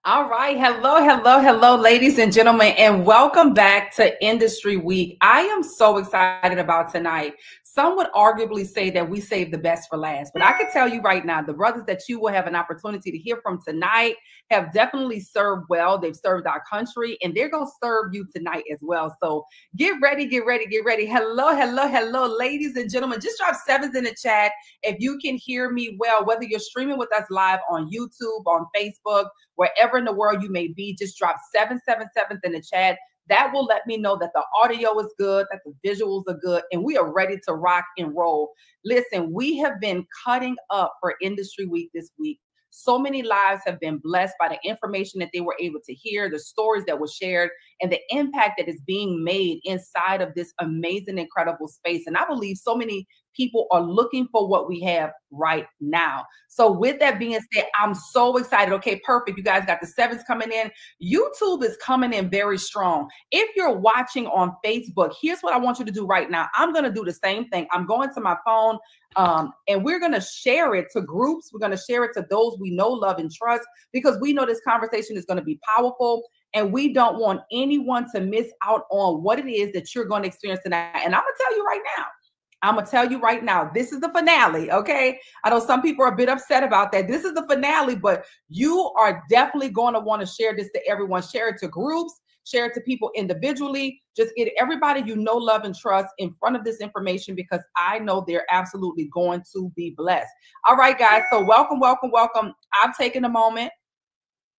All right. Hello, hello, hello, ladies and gentlemen, and welcome back to Industry Week. I am so excited about tonight. Some would arguably say that we saved the best for last, but I can tell you right now, the brothers that you will have an opportunity to hear from tonight have definitely served well. They've served our country, and they're going to serve you tonight as well. So get ready, get ready, get ready. Hello, hello, hello, ladies and gentlemen. Just drop sevens in the chat if you can hear me well, whether you're streaming with us live on YouTube, on Facebook, wherever in the world you may be. Just drop 777 in the chat. That will let me know that the audio is good, that the visuals are good, and we are ready to rock and roll. Listen, we have been cutting up for Industry Week this week. So many lives have been blessed by the information that they were able to hear, the stories that were shared, and the impact that is being made inside of this amazing, incredible space. And I believe so many people are looking for what we have right now. So with that being said, I'm so excited. Okay, perfect. You guys got the sevens coming in. YouTube is coming in very strong. If you're watching on Facebook, here's what I want you to do right now. I'm going to do the same thing. I'm going to my phone and we're going to share it to groups. We're going to share it to those we know, love, and trust, because we know this conversation is going to be powerful. And we don't want anyone to miss out on what it is that you're going to experience tonight. And I'm going to tell you right now, this is the finale, okay? I know some people are a bit upset about that. This is the finale, but you are definitely going to want to share this to everyone. Share it to groups, share it to people individually. Just get everybody you know, love, and trust in front of this information, because I know they're absolutely going to be blessed. All right, guys, so welcome, welcome, welcome. I've taken a moment.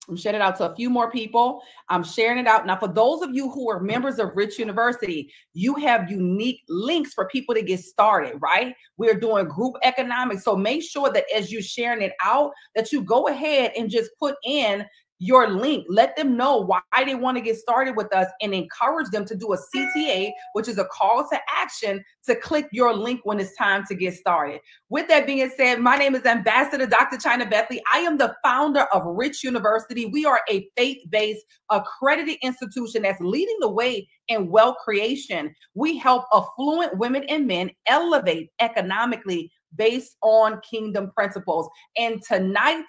I'm sharing it out to a few more people. I'm sharing it out. Now, for those of you who are members of Rich University, you have unique links for people to get started, right? We're doing group economics. So make sure that as you're sharing it out, that you go ahead and just put in your link. Let them know why they want to get started with us, and encourage them to do a CTA, which is a call to action, to click your link when it's time to get started. With that being said, my name is Ambassador Dr. Chyna Bethley. I am the founder of Rich University. We are a faith-based accredited institution that's leading the way in wealth creation. We help affluent women and men elevate economically based on kingdom principles. And tonight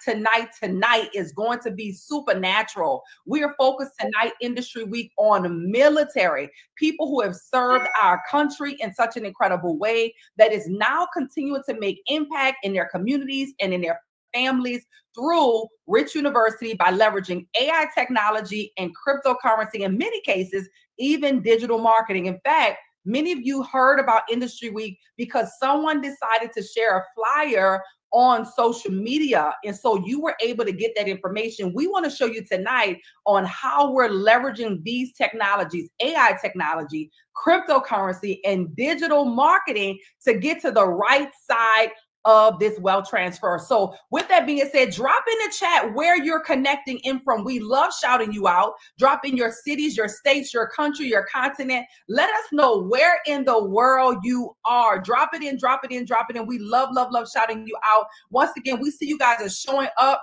is going to be supernatural. We are focused tonight, Industry Week, on military, people who have served our country in such an incredible way that is now continuing to make impact in their communities and in their families through Rich University by leveraging AI technology and cryptocurrency, in many cases, even digital marketing. In fact, many of you heard about Industry Week because someone decided to share a flyer on social media. And so you were able to get that information. We want to show you tonight on how we're leveraging these technologies, AI technology, cryptocurrency, and digital marketing to get to the right side of this wealth transfer. So with that being said, drop in the chat where you're connecting in from. We love shouting you out. Drop in your cities, your states, your country, your continent. Let us know where in the world you are. Drop it in, drop it in, drop it in. We love, love, love shouting you out. Once again, we see you guys are showing up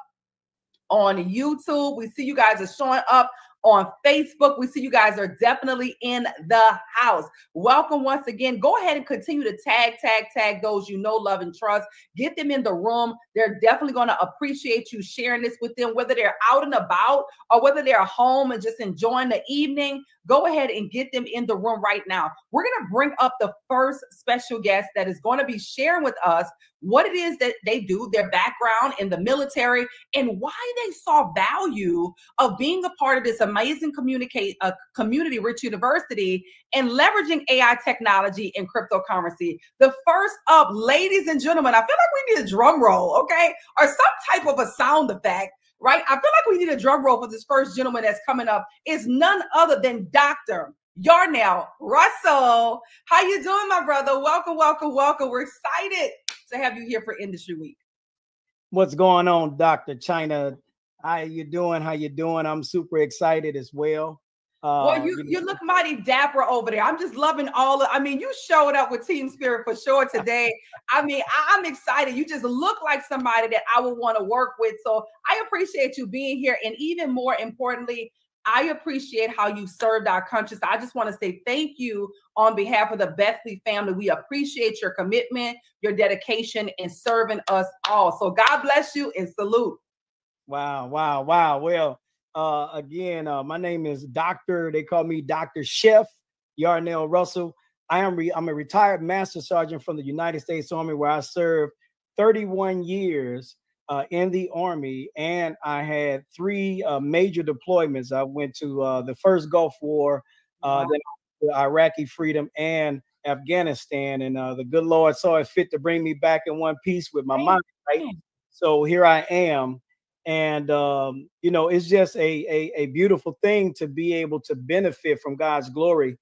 on YouTube. We see you guys are showing up on Facebook. We see you guys are definitely in the house. Welcome once again. Go ahead and continue to tag those you know, love, and trust. Get them in the room. They're definitely going to appreciate you sharing this with them, whether they're out and about or whether they're home and just enjoying the evening. Go ahead and get them in the room right now. We're going to bring up the first special guest that is going to be sharing with us what it is that they do, their background in the military, and why they saw value of being a part of this amazing community, Rich University, and leveraging AI technology and cryptocurrency. The first up, ladies and gentlemen, I feel like we need a drum roll, okay? Or some type of a sound effect, right? I feel like we need a drum roll for this first gentleman that's coming up. Is none other than Dr. Yarnell Russell. How you doing, my brother? Welcome, welcome, welcome. We're excited to have you here for Industry Week. What's going on, Dr. Chyna? How you doing? How you doing? I'm super excited as well. Well, you look mighty dapper over there. I'm just loving you showed up with team spirit for sure today. I'm excited. You just look like somebody that I would want to work with. So I appreciate you being here. And even more importantly, I appreciate how you served our country. So I just want to say thank you on behalf of the Bethley family. We appreciate your commitment, your dedication, and serving us all. So God bless you and salute. Wow. Well, Again, my name is Doctor. They call me Dr. Chef Yarnell Russell. I'm a retired Master Sergeant from the United States Army, where I served 31 years in the Army, and I had three major deployments. I went to the first Gulf War, Wow. then Iraqi freedom, and Afghanistan. And the good Lord saw it fit to bring me back in one piece with my mind, right? So here I am. And you know, it's just a beautiful thing to be able to benefit from God's glory,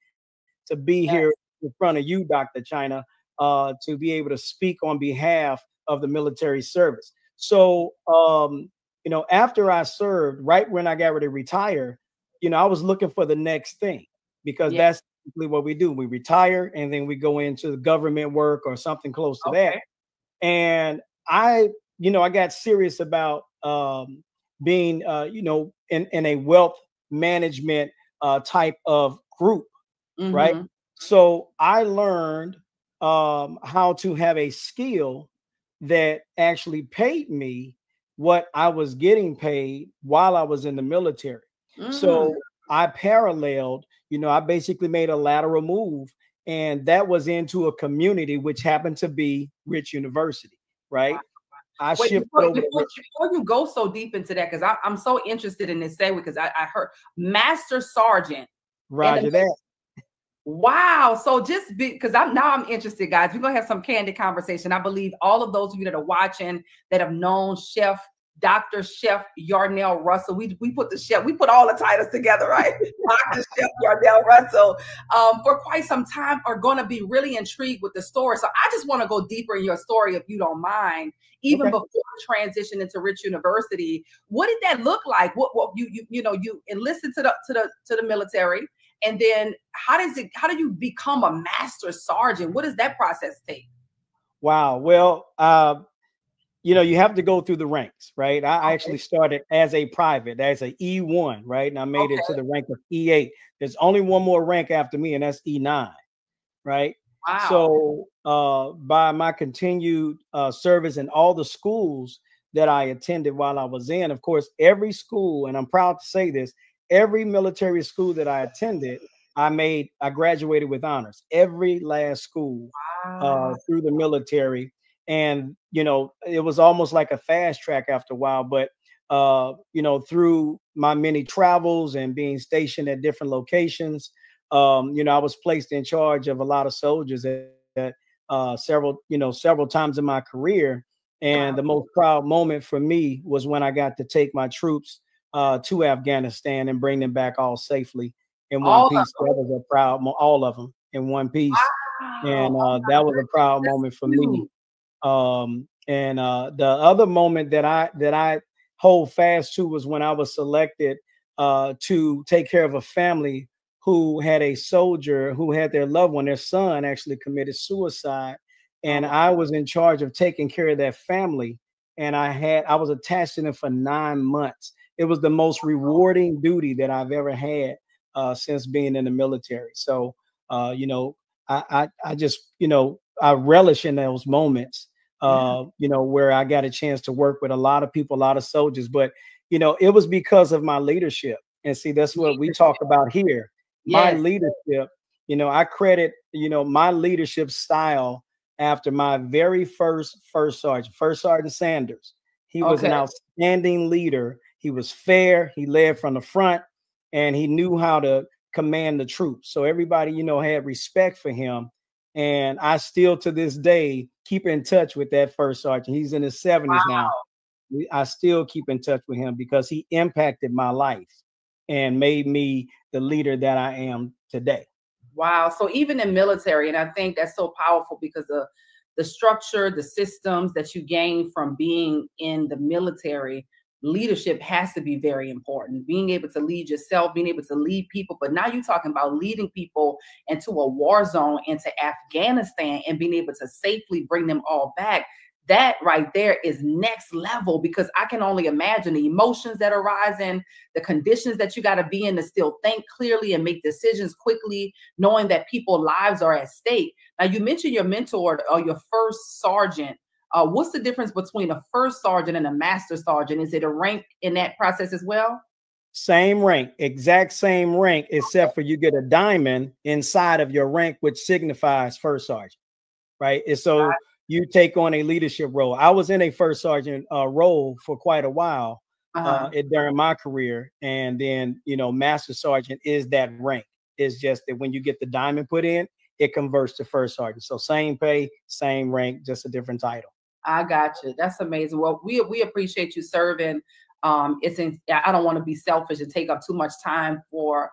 to be Yes. here in front of you, Dr. Chyna, to be able to speak on behalf of the military service. So, you know, after I served, right when I got ready to retire, you know, I was looking for the next thing, because Yeah. that's typically what we do. We retire and then we go into the government work or something close to that. Okay. And I, you know, I got serious about being, you know, in a wealth management type of group, right? Mm-hmm. So I learned how to have a skill that actually paid me what I was getting paid while I was in the military. Mm-hmm. So I paralleled, you know, I basically made a lateral move, and that was into a community which happened to be Rich University, right? I Wait, shifted over to Rich. before you go so deep into that, because I'm so interested in this segue, because I heard Master Sergeant. Roger that. Wow. So just because I'm interested, guys. We're gonna have some candid conversation. I believe all of those of you that are watching that have known Chef Dr. Chef Yarnell Russell. We put the chef, we put all the titles together, right? Dr. Chef Yarnell Russell, for quite some time, are gonna be really intrigued with the story. So I just want to go deeper in your story, if you don't mind. Even Okay. before transition into Rich University, what did that look like? What you know, you enlisted to the military. And then how do you become a master sergeant? What does that process take? Wow. Well, you know, you have to go through the ranks, right? I Okay. actually started as a private, as a E1, right? And I made it to Okay. the rank of E8. There's only one more rank after me, and that's E9, right? Wow. So by my continued service in all the schools that I attended while I was in, of course, every school, and I'm proud to say this, every military school that I attended, I graduated with honors. Every last school Wow. through the military. And, you know, it was almost like a fast track after a while, but you know, through my many travels and being stationed at different locations, you know, I was placed in charge of a lot of soldiers at several times in my career. And Wow. the most proud moment for me was when I got to take my troops to Afghanistan and bring them back all safely in one All of piece. That was a all of them in one piece. wow. And Oh my that was a goodness. proud That's moment for me. huge. And the other moment that I hold fast to was when I was selected to take care of a family who had a soldier who had their loved one, their son actually committed suicide. And Oh, I was in charge of taking care of that family. And I was attached to them for 9 months. It was the most rewarding duty that I've ever had since being in the military. So, you know, I just, you know, I relish in those moments, yeah. you know, where I got a chance to work with a lot of people, a lot of soldiers. But, you know, it was because of my leadership. And see, that's what we talk about here. My Yes. leadership, you know, I credit, you know, my leadership style after my very first sergeant, First Sergeant Sanders. He was an Okay. outstanding leader. He was fair. He led from the front, and he knew how to command the troops. So everybody, you know, had respect for him. And I still to this day keep in touch with that first sergeant. He's in his 70s Wow. now. I still keep in touch with him because he impacted my life and made me the leader that I am today. Wow. So even in military, and I think that's so powerful because of the structure, the systems that you gain from being in the military, leadership has to be very important. Being able to lead yourself, being able to lead people. But now you're talking about leading people into a war zone, into Afghanistan, and being able to safely bring them all back. That right there is next level, because I can only imagine the emotions that are rising, the conditions that you got to be in to still think clearly and make decisions quickly, knowing that people's lives are at stake. Now, you mentioned your mentor or your first sergeant. What's the difference between a first sergeant and a master sergeant? Is it a rank in that process as well? Same rank, exact same rank, except for you get a diamond inside of your rank, which signifies first sergeant, right? And so you take on a leadership role. I was in a first sergeant role for quite a while during my career. And then, you know, master sergeant is that rank. It's just that when you get the diamond put in, it converts to first sergeant. So same pay, same rank, just a different title. I got you. That's amazing. Well, we appreciate you serving. I don't want to be selfish and take up too much time for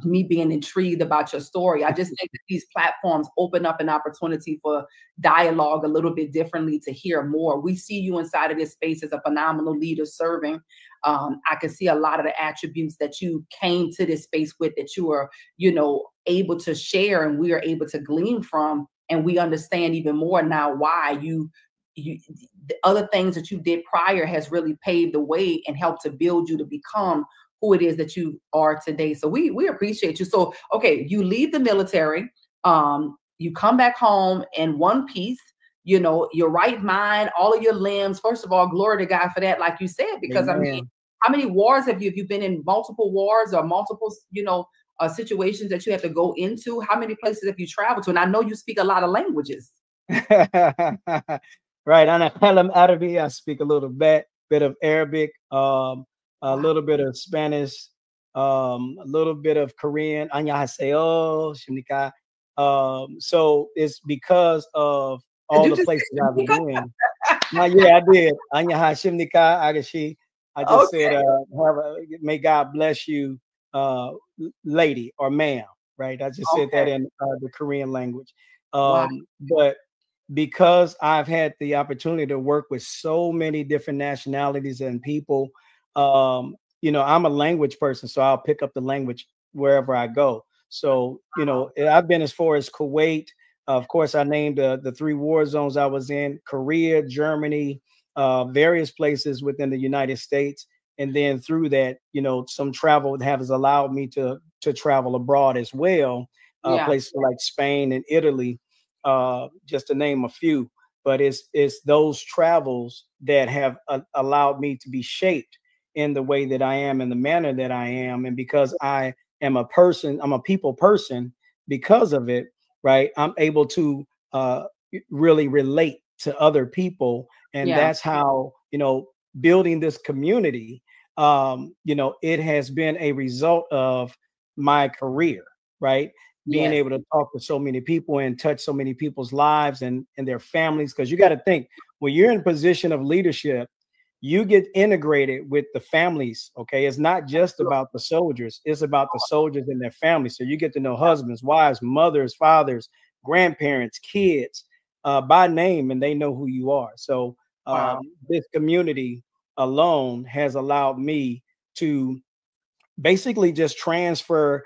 me being intrigued about your story. I just think that these platforms open up an opportunity for dialogue a little bit differently to hear more. We see you inside of this space as a phenomenal leader serving. I can see a lot of the attributes that you came to this space with, that you are, you know, able to share, and we are able to glean from, and we understand even more now why the other things that you did prior has really paved the way and helped to build you to become who it is that you are today. So we appreciate you. So, okay, you leave the military, you come back home in one piece, you know, your right mind, all of your limbs. First of all, glory to God for that, like you said, because Amen. I mean, how many wars have you been in? Multiple wars or multiple, you know, situations that you have to go into? How many places have you traveled to? And I know you speak a lot of languages. Right. Arabic, I speak a little bit of Arabic, a little bit of Spanish, a little bit of Korean. So it's because of all the places I've been. Yeah, I did. I just said, may God bless you, lady or ma'am. Right. I just said that in the Korean language. But because I've had the opportunity to work with so many different nationalities and people, you know, I'm a language person, so I'll pick up the language wherever I go. So, you know, I've been as far as Kuwait. Of course, I named the 3 war zones I was in: Korea, Germany, various places within the United States. And then through that, you know, some travel has allowed me to travel abroad as well, places like Spain and Italy. Just to name a few, but it's those travels that have allowed me to be shaped in the way that I am, in the manner that I am. And because I am a person, I'm a people person, because of it, right, I'm able to really relate to other people. And that's how, you know, building this community, you know, it has been a result of my career, right? Being able to talk to so many people and touch so many people's lives and their families. Because you got to think, when you're in a position of leadership, you get integrated with the families. Okay. It's not just about the soldiers, it's about the soldiers and their families. So you get to know husbands, wives, mothers, fathers, grandparents, kids by name, and they know who you are. So this community alone has allowed me to basically just transfer,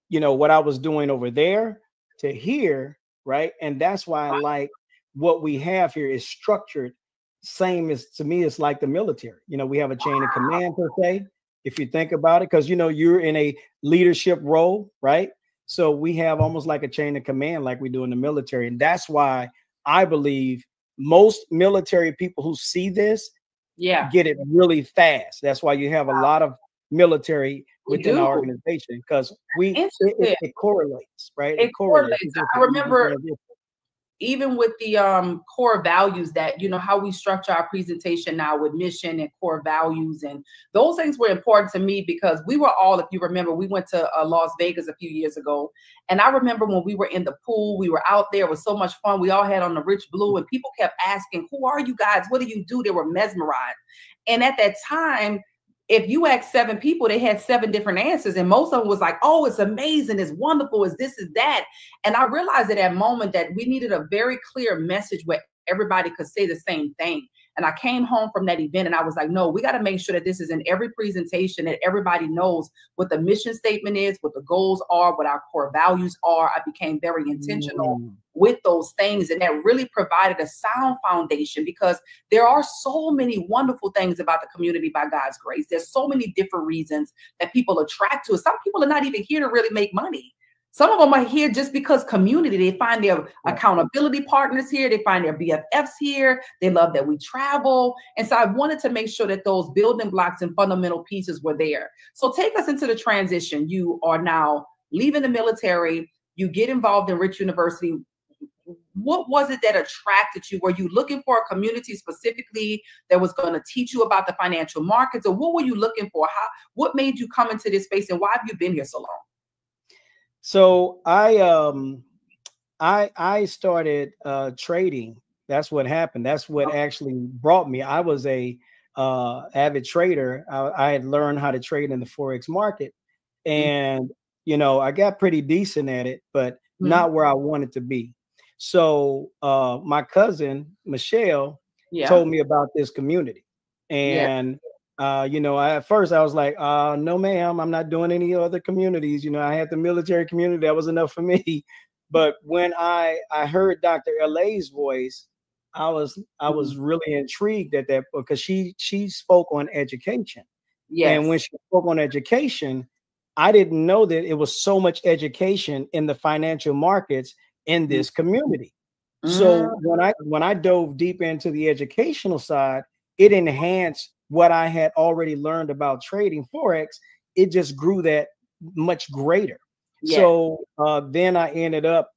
you know, what I was doing over there to here, right? And that's why I like what we have here is structured. Same as, to me, it's like the military. You know, we have a chain of command per se, if you think about it, because, you know, you're in a leadership role, right? So we have almost like a chain of command like we do in the military. And that's why I believe most military people who see this get it really fast. That's why you have a lot of military within our organization, because it correlates, right? It correlates. I remember even with the core values that, you know, how we structure our presentation now with mission and core values, and those things were important to me because we were all, if you remember, we went to Las Vegas a few years ago, and I remember when we were in the pool, we were out there, it was so much fun. We all had on the rich blue, and people kept asking, "Who are you guys? What do you do?" They were mesmerized. And at that time, if you asked 7 people, they had 7 different answers. And most of them was like, "Oh, it's amazing. It's wonderful. It's this, is that." And I realized at that moment that we needed a very clear message where everybody could say the same thing. And I came home from that event and I was like, no, we got to make sure that this is in every presentation, that everybody knows what the mission statement is, what the goals are, what our core values are. I became very intentional with those things. And that really provided a sound foundation, because there are so many wonderful things about the community by God's grace. There's so many different reasons that people attract to us. Some people are not even here to really make money. Some of them are here just because community. They find their accountability partners here. They find their BFFs here. They love that we travel. And so I wanted to make sure that those building blocks and fundamental pieces were there. So take us into the transition. You are now leaving the military. You get involved in Rich University. What was it that attracted you? Were you looking for a community specifically that was going to teach you about the financial markets? Or what were you looking for? What made you come into this space, and why have you been here so long? So I started trading. That's what happened. That's what actually brought me. I was a avid trader. I had learned how to trade in the Forex market, and I got pretty decent at it, but not where I wanted to be. So my cousin Michelle told me about this community, and at first I was like, no, ma'am, I'm not doing any other communities. I had the military community. That was enough for me. But when I heard Dr. LA's voice, I was really intrigued at that, because she spoke on education. Yes. And when she spoke on education, I didn't know that it was so much education in the financial markets in this community. So when I dove deep into the educational side, it enhanced what I had already learned about trading Forex. It just grew that much greater. Yes. So then I ended up,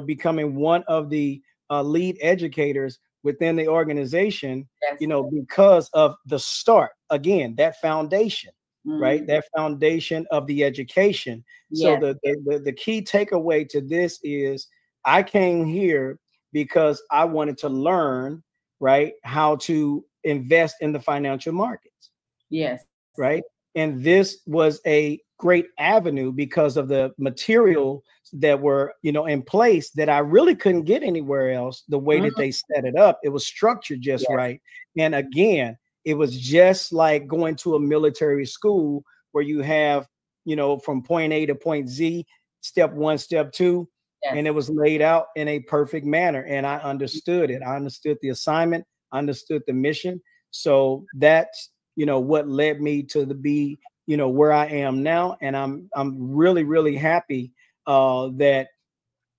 becoming one of the lead educators within the organization, because of the start, again, that foundation, right? That foundation of the education. Yes. So the key takeaway to this is I came here because I wanted to learn, right, how to invest in the financial markets. Yes. Right. And this was a great avenue because of the material that were, in place that I really couldn't get anywhere else. The way that they set it up, it was structured just right. And again, it was just like going to a military school where you have, from point A to point Z, step 1, step 2. Yes. And it was laid out in a perfect manner. And I understood it. I understood the assignment, understood the mission. So that's, what led me to be, where I am now. And I'm really, really happy that,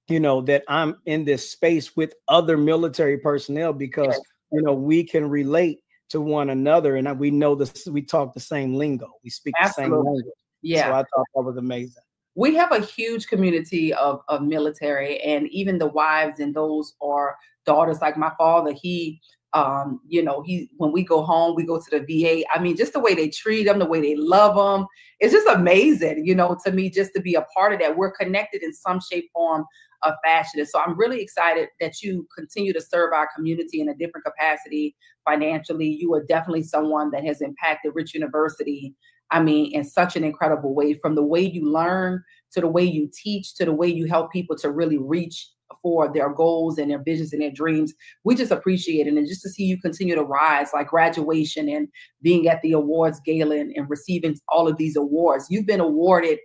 that I'm in this space with other military personnel, because, we can relate to one another. And we know this, we talk the same lingo. We speak the same language. Yeah. So I thought that was amazing. We have a huge community of military, and even the wives, and those are daughters. Like my father, he when we go home, we go to the VA. I mean, just the way they treat them, the way they love them, it's just amazing, to me, just to be a part of that. We're connected in some shape, form, or fashion. And so I'm really excited that you continue to serve our community in a different capacity financially. You are definitely someone that has impacted Rich University, I mean, in such an incredible way, from the way you learn, to the way you teach, to the way you help people to really reach for their goals and their visions and their dreams. We just appreciate it. And just to see you continue to rise, like graduation and being at the awards gala and receiving all of these awards. You've been awarded,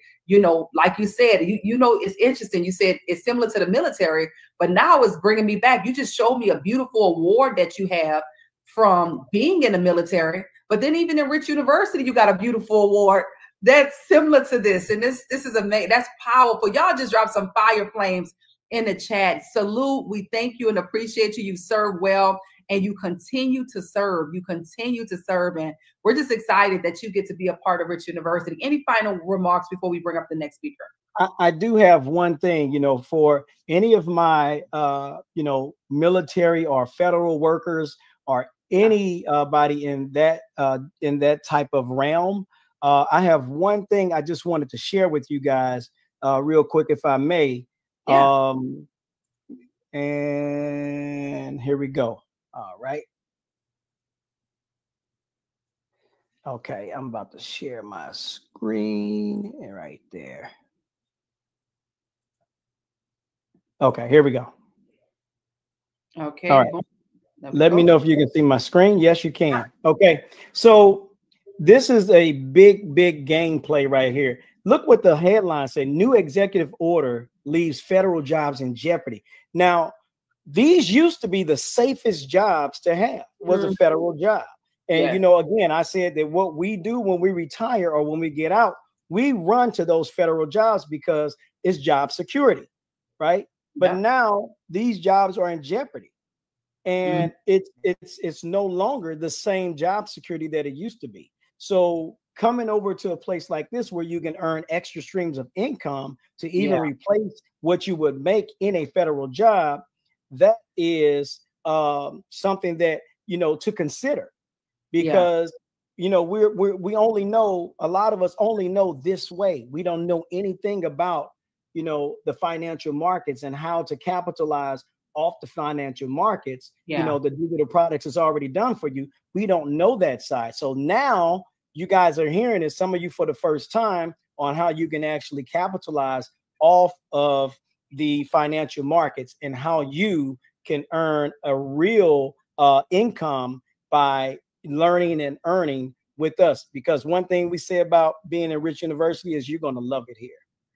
like you said, it's interesting. You said it's similar to the military, but now it's bringing me back. You just showed me a beautiful award that you have from being in the military. But then even in Rich University, you got a beautiful award that's similar to this. And this is amazing. That's powerful. Y'all just dropped some fire flames in the chat. Salute. We thank you and appreciate you. You serve well, and you continue to serve. You continue to serve. And we're just excited that you get to be a part of Rich University. Any final remarks before we bring up the next speaker? I do have one thing, for any of my, military or federal workers, or anybody in that type of realm. I have one thing I just wanted to share with you guys real quick, if I may. Yeah. And here we go. All right. Okay, I'm about to share my screen right there. Okay, here we go. Okay. All right. Let me know if you can see my screen. Yes, you can. Okay, so this is a big gameplay right here. Look what the headline said: new executive order leaves federal jobs in jeopardy. Now, these used to be the safest jobs to have, was a federal job. And, again, I said that what we do when we retire or when we get out, we run to those federal jobs because is job security, right? But now these jobs are in jeopardy, and it's no longer the same job security that it used to be. So coming over to a place like this where you can earn extra streams of income to even replace what you would make in a federal job, that is something that, you know, to consider, because you know, we only know, a lot of us only know this way. We don't know anything about, you know, the financial markets and how to capitalize off the financial markets. You know, the digital products is already done for you. We don't know that side. So now you guys are hearing it, some of you for the first time, on how you can actually capitalize off of the financial markets and how you can earn a real income by learning and earning with us. Because one thing we say about being at Rich University is you're going to love it here.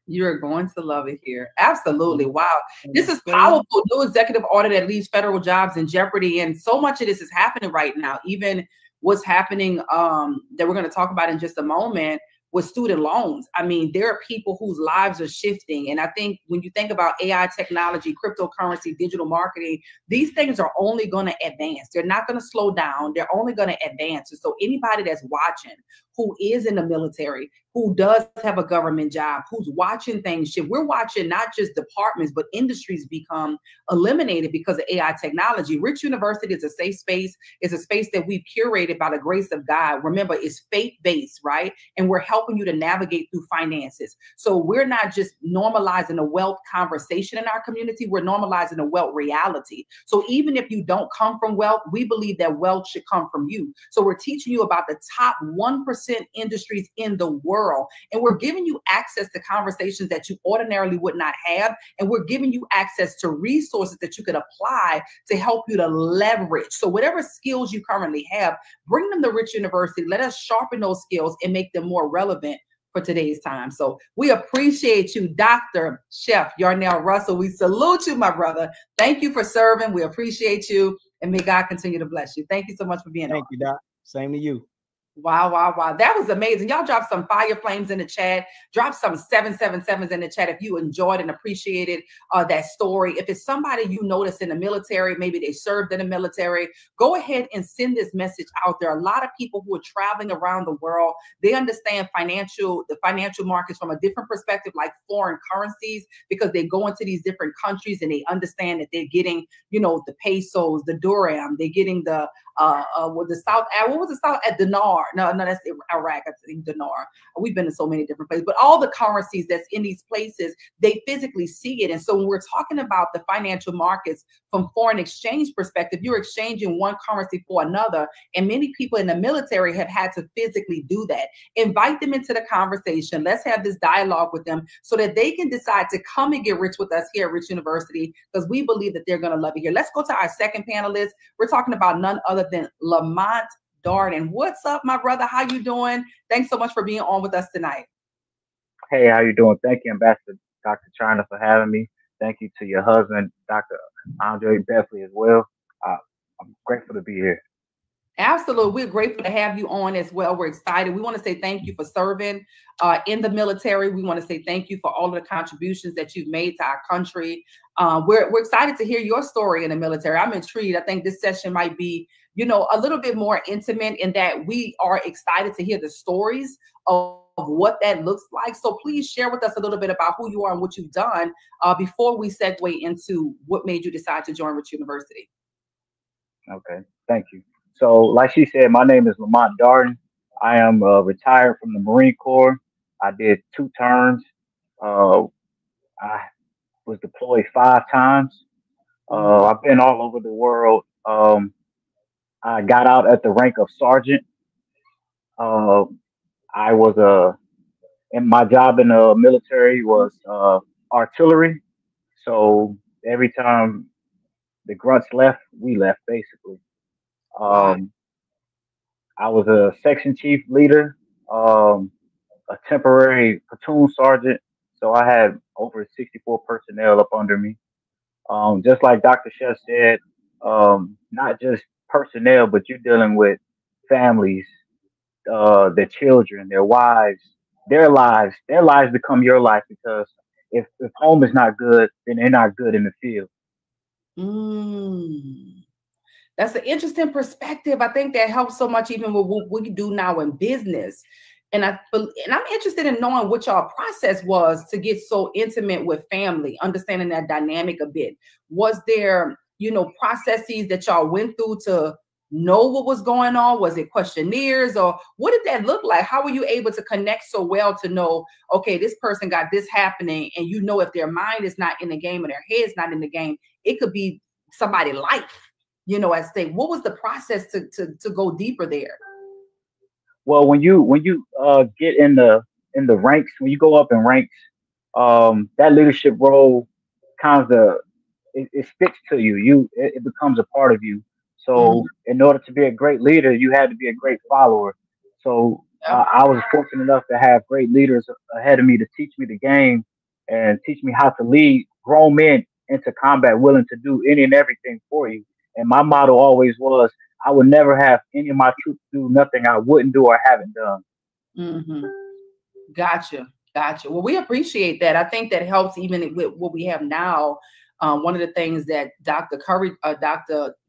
You're going to love it here. Absolutely. Wow. This is powerful. New executive order that leaves federal jobs in jeopardy. And so much of this is happening right now. Even what's happening that we're going to talk about in just a moment with student loans. I mean, there are people whose lives are shifting. And I think when you think about AI technology, cryptocurrency, digital marketing, these things are only going to advance. They're not going to slow down. They're only going to advance. And so anybody that's watching, who is in the military, who does have a government job, who's watching things shift. We're watching not just departments, but industries become eliminated because of AI technology. Rich University is a safe space. It's a space that we've curated by the grace of God. Remember, it's faith-based, right? And we're helping you to navigate through finances. So we're not just normalizing a wealth conversation in our community, we're normalizing a wealth reality. So even if you don't come from wealth, we believe that wealth should come from you. So we're teaching you about the top 1% industries in the world. And we're giving you access to conversations that you ordinarily would not have. And we're giving you access to resources that you could apply to help you to leverage. So whatever skills you currently have, bring them to Rich University. Let us sharpen those skills and make them more relevant for today's time. So we appreciate you, Dr. Chef Yarnell Russell. We salute you, my brother. Thank you for serving. We appreciate you. And may God continue to bless you. Thank you so much for being on. Thank you, Doc. Same to you. Wow, wow, wow. That was amazing. Y'all drop some fire flames in the chat. Drop some 777s in the chat if you enjoyed and appreciated that story. If it's somebody you noticed in the military, maybe they served in the military, go ahead and send this message out there. A lot of people who are traveling around the world, they understand the financial markets from a different perspective, like foreign currencies, because they go into these different countries and they understand that they're getting, you know, the pesos, the dirham, they're getting the what was the South at dinar? No, that's Iraq. I think dinar. We've been in so many different places, but all the currencies that's in these places, they physically see it. And so when we're talking about the financial markets from foreign exchange perspective, you're exchanging one currency for another. And many people in the military have had to physically do that. Invite them into the conversation. Let's have this dialogue with them so that they can decide to come and get rich with us here at Rich University, because we believe that they're going to love it here. Let's go to our second panelist. We're talking about none other than Lamont Darden. What's up, my brother? How you doing? Thanks so much for being on with us tonight. Hey, how you doing? Thank you, Ambassador Dr. Chyna, for having me. Thank you to your husband, Dr. Andre Bethley, as well. I'm grateful to be here. Absolutely. We're grateful to have you on as well. We're excited. We want to say thank you for serving in the military. We want to say thank you for all of the contributions that you've made to our country. We're excited to hear your story in the military. I'm intrigued. I think this session might be, you know, a little bit more intimate in that we are excited to hear the stories of what that looks like. So please share with us a little bit about who you are and what you've done before we segue into what made you decide to join Rich University. Okay, thank you. So, like she said, my name is Lamont Darden. I am retired from the Marine Corps. I did 2 terms. I was deployed 5 times. I've been all over the world. I got out at the rank of sergeant. I was and my job in the military was artillery. So every time the grunts left, we left basically. I was a section chief leader, a temporary platoon sergeant. So I had over 64 personnel up under me. Just like Dr. Chef said, not just personnel, but you're dealing with families, their children, their wives, their lives become your life, because if home is not good, then they're not good in the field. That's an interesting perspective. I think that helps so much, even with what we do now in business. And I'm interested in knowing what y'all process was to get so intimate with family, understanding that dynamic a bit. Was there, processes that y'all went through to know what was going on? Was it questionnaires, or what did that look like? How were you able to connect so well to know, okay, this person got this happening, and if their mind is not in the game or their head's not in the game, it could be somebody's life, at stake. What was the process to go deeper there? Well, when you get in the ranks, when you go up in ranks, that leadership role kind of it sticks to you. It becomes a part of you. So in order to be a great leader, you had to be a great follower. So I was fortunate enough to have great leaders ahead of me to teach me the game and teach me how to lead grown men into combat, willing to do any and everything for you. And my motto always was, I would never have any of my troops do nothing I wouldn't do or haven't done. Gotcha. Well, we appreciate that. I think that helps even with what we have now. One of the things that Dr.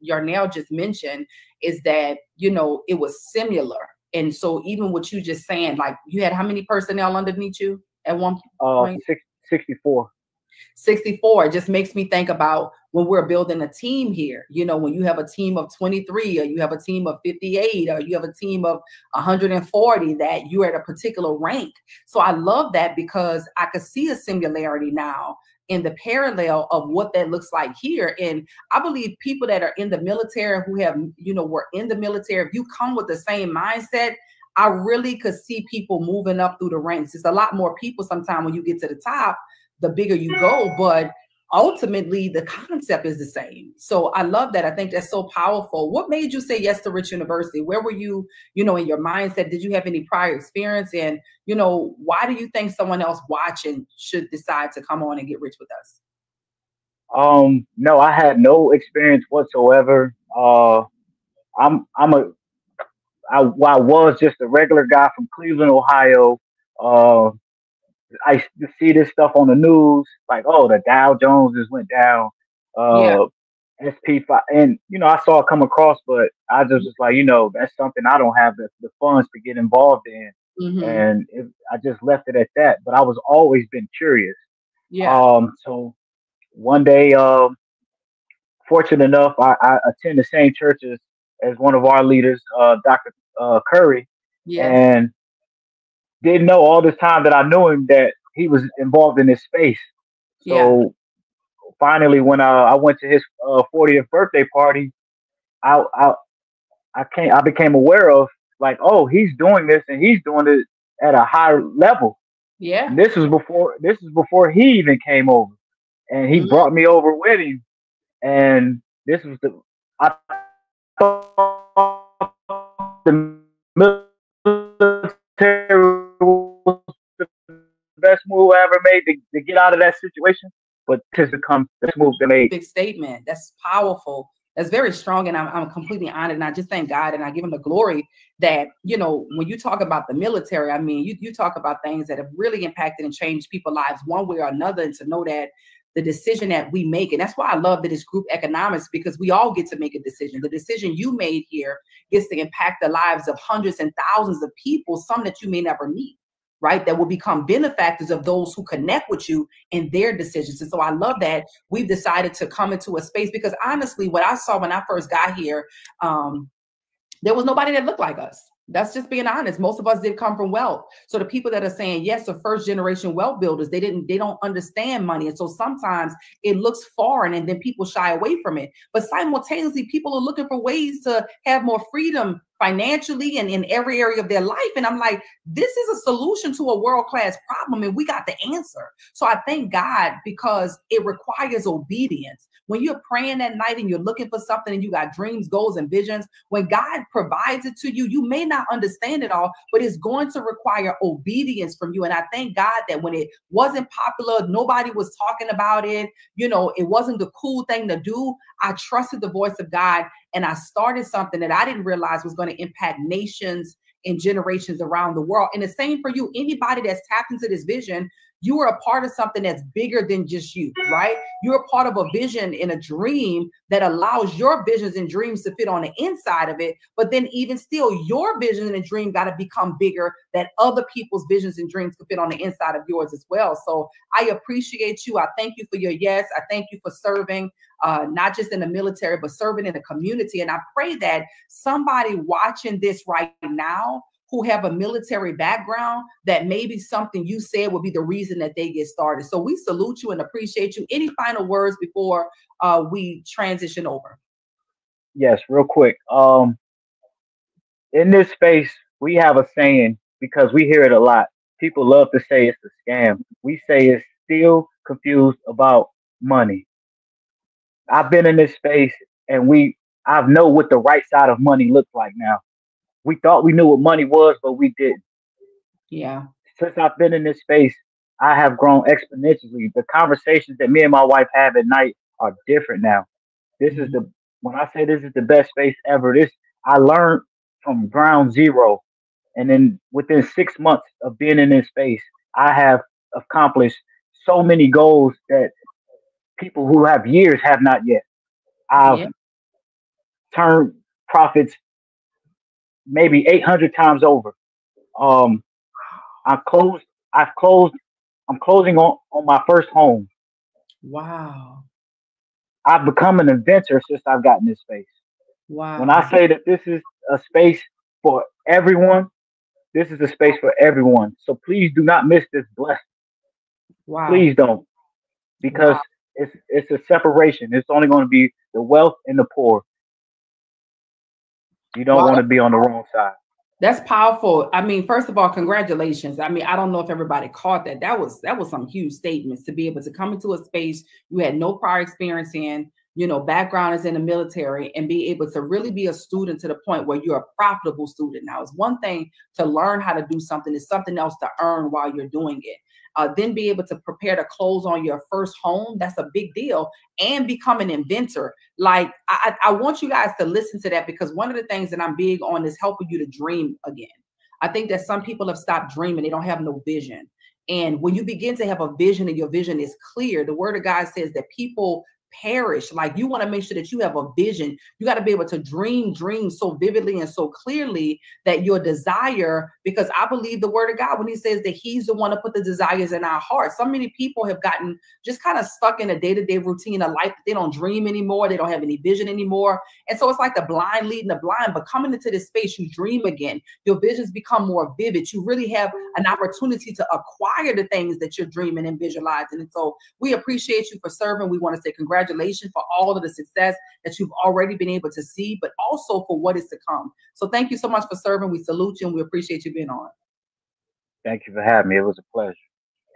Yarnell just mentioned is that, it was similar. And so even what you just saying, like, you had how many personnel underneath you at one point? 64. 64. It just makes me think about when we're building a team here, when you have a team of 23, or you have a team of 58, or you have a team of 140, that you're at a particular rank. So I love that, because I could see a similarity now in the parallel of what that looks like here. And I believe people that are in the military, who have, were in the military, if you come with the same mindset, I really could see people moving up through the ranks. It's a lot more people sometimes when you get to the top, the bigger you go, but ultimately the concept is the same. So I love that. I think that's so powerful. What made you say yes to Rich University? Where were you, in your mindset? Did you have any prior experience? And, why do you think someone else watching should decide to come on and get rich with us? No, I had no experience whatsoever. I was just a regular guy from Cleveland, Ohio. I used to see this stuff on the news, like, oh, the Dow Jones just went down, SP5, and I saw it come across, but I just was like, that's something I don't have the funds to get involved in, and I just left it at that. But I was always been curious. So one day, fortunate enough, I attend the same church as one of our leaders, Dr. Curry, and didn't know all this time that I knew him that he was involved in this space. So finally, when I went to his 40th birthday party, I became aware of, like, oh, he's doing this, and he's doing it at a higher level. Yeah. And this is before he even came over, and he brought me over with him. And this was I thought the military was the best move I ever made to get out of that situation, but this become the best move they made. Big statement. That's powerful. That's very strong, and I'm completely honored, and I just thank God and I give him the glory that, when you talk about the military, I mean, you talk about things that have really impacted and changed people's lives one way or another, and to know that the decision that we make, and that's why I love that it's group economics, because we all get to make a decision. The decision you made here gets to impact the lives of hundreds and thousands of people, some that you may never meet, right? That will become benefactors of those who connect with you in their decisions. And so I love that we've decided to come into a space, because honestly, what I saw when I first got here, there was nobody that looked like us. That's just being honest. Most of us did come from wealth. So the people that are saying yes are first generation wealth builders. They don't understand money. And so sometimes it looks foreign, and then people shy away from it. But simultaneously, people are looking for ways to have more freedom financially and in every area of their life. And I'm like, this is a solution to a world-class problem, and we got the answer. So I thank God, because it requires obedience. When you're praying at night and you're looking for something and you got dreams, goals, and visions, when God provides it to you, you may not understand it all, but it's going to require obedience from you. And I thank God that when it wasn't popular, nobody was talking about it, it wasn't the cool thing to do, I trusted the voice of God, and I started something that I didn't realize was going to impact nations and generations around the world. And the same for you. Anybody that's tapped into this vision, You are a part of something that's bigger than just you, right? You're a part of a vision and a dream that allows your visions and dreams to fit on the inside of it. But then even still, your vision and dream got to become bigger, that other people's visions and dreams can fit on the inside of yours as well. So I appreciate you. I thank you for your yes. I thank you for serving, not just in the military, but serving in the community. And I pray that somebody watching this right now who have a military background, that maybe something you said will be the reason that they get started. So we salute you and appreciate you. Any final words before we transition over? Yes, real quick. In this space, we have a saying because we hear it a lot. People love to say it's a scam. We say it's still confused about money. I've been in this space and I know what the right side of money looks like now. We thought we knew what money was, but we didn't. Yeah. Since I've been in this space, I have grown exponentially. The conversations that me and my wife have at night are different now. This is when I say this is the best space ever, I learned from ground zero. And then within 6 months of being in this space, I have accomplished so many goals that people who have years have not yet. I've turned profits maybe 800 times over. I'm closing on my first home. Wow. I've become an inventor since I've gotten this space. Wow. When I say that this is a space for everyone, this is a space for everyone. So please do not miss this blessing. Wow. Please don't. Because it's a separation. It's only going to be the wealth and the poor. You don't want to be on the wrong side. That's powerful. I mean, first of all, congratulations. I mean, I don't know if everybody caught that. That was some huge statements to be able to come into a space you had no prior experience in, background is in the military, and be able to really be a student to the point where you're a profitable student. Now, it's one thing to learn how to do something. It's something else to earn while you're doing it. Then be able to prepare to close on your first home. That's a big deal. And become an inventor. Like, I want you guys to listen to that, because one of the things that I'm big on is helping you to dream again. I think that some people have stopped dreaming. They don't have no vision. And when you begin to have a vision and your vision is clear, the word of God says that people perish. Like, you want to make sure that you have a vision. You got to be able to dream so vividly and so clearly that your desire, because I believe the word of God when he says that he's the one to put the desires in our hearts. So many people have gotten just kind of stuck in a day-to-day routine of life. They don't dream anymore. They don't have any vision anymore. And so it's like the blind leading the blind. But coming into this space, you dream again. Your visions become more vivid. You really have an opportunity to acquire the things that you're dreaming and visualizing. And so we appreciate you for serving. We want to say congratulations for all of the success that you've already been able to see, but also for what is to come. So thank you so much for serving. We salute you and we appreciate you being on. Thank you for having me. It was a pleasure.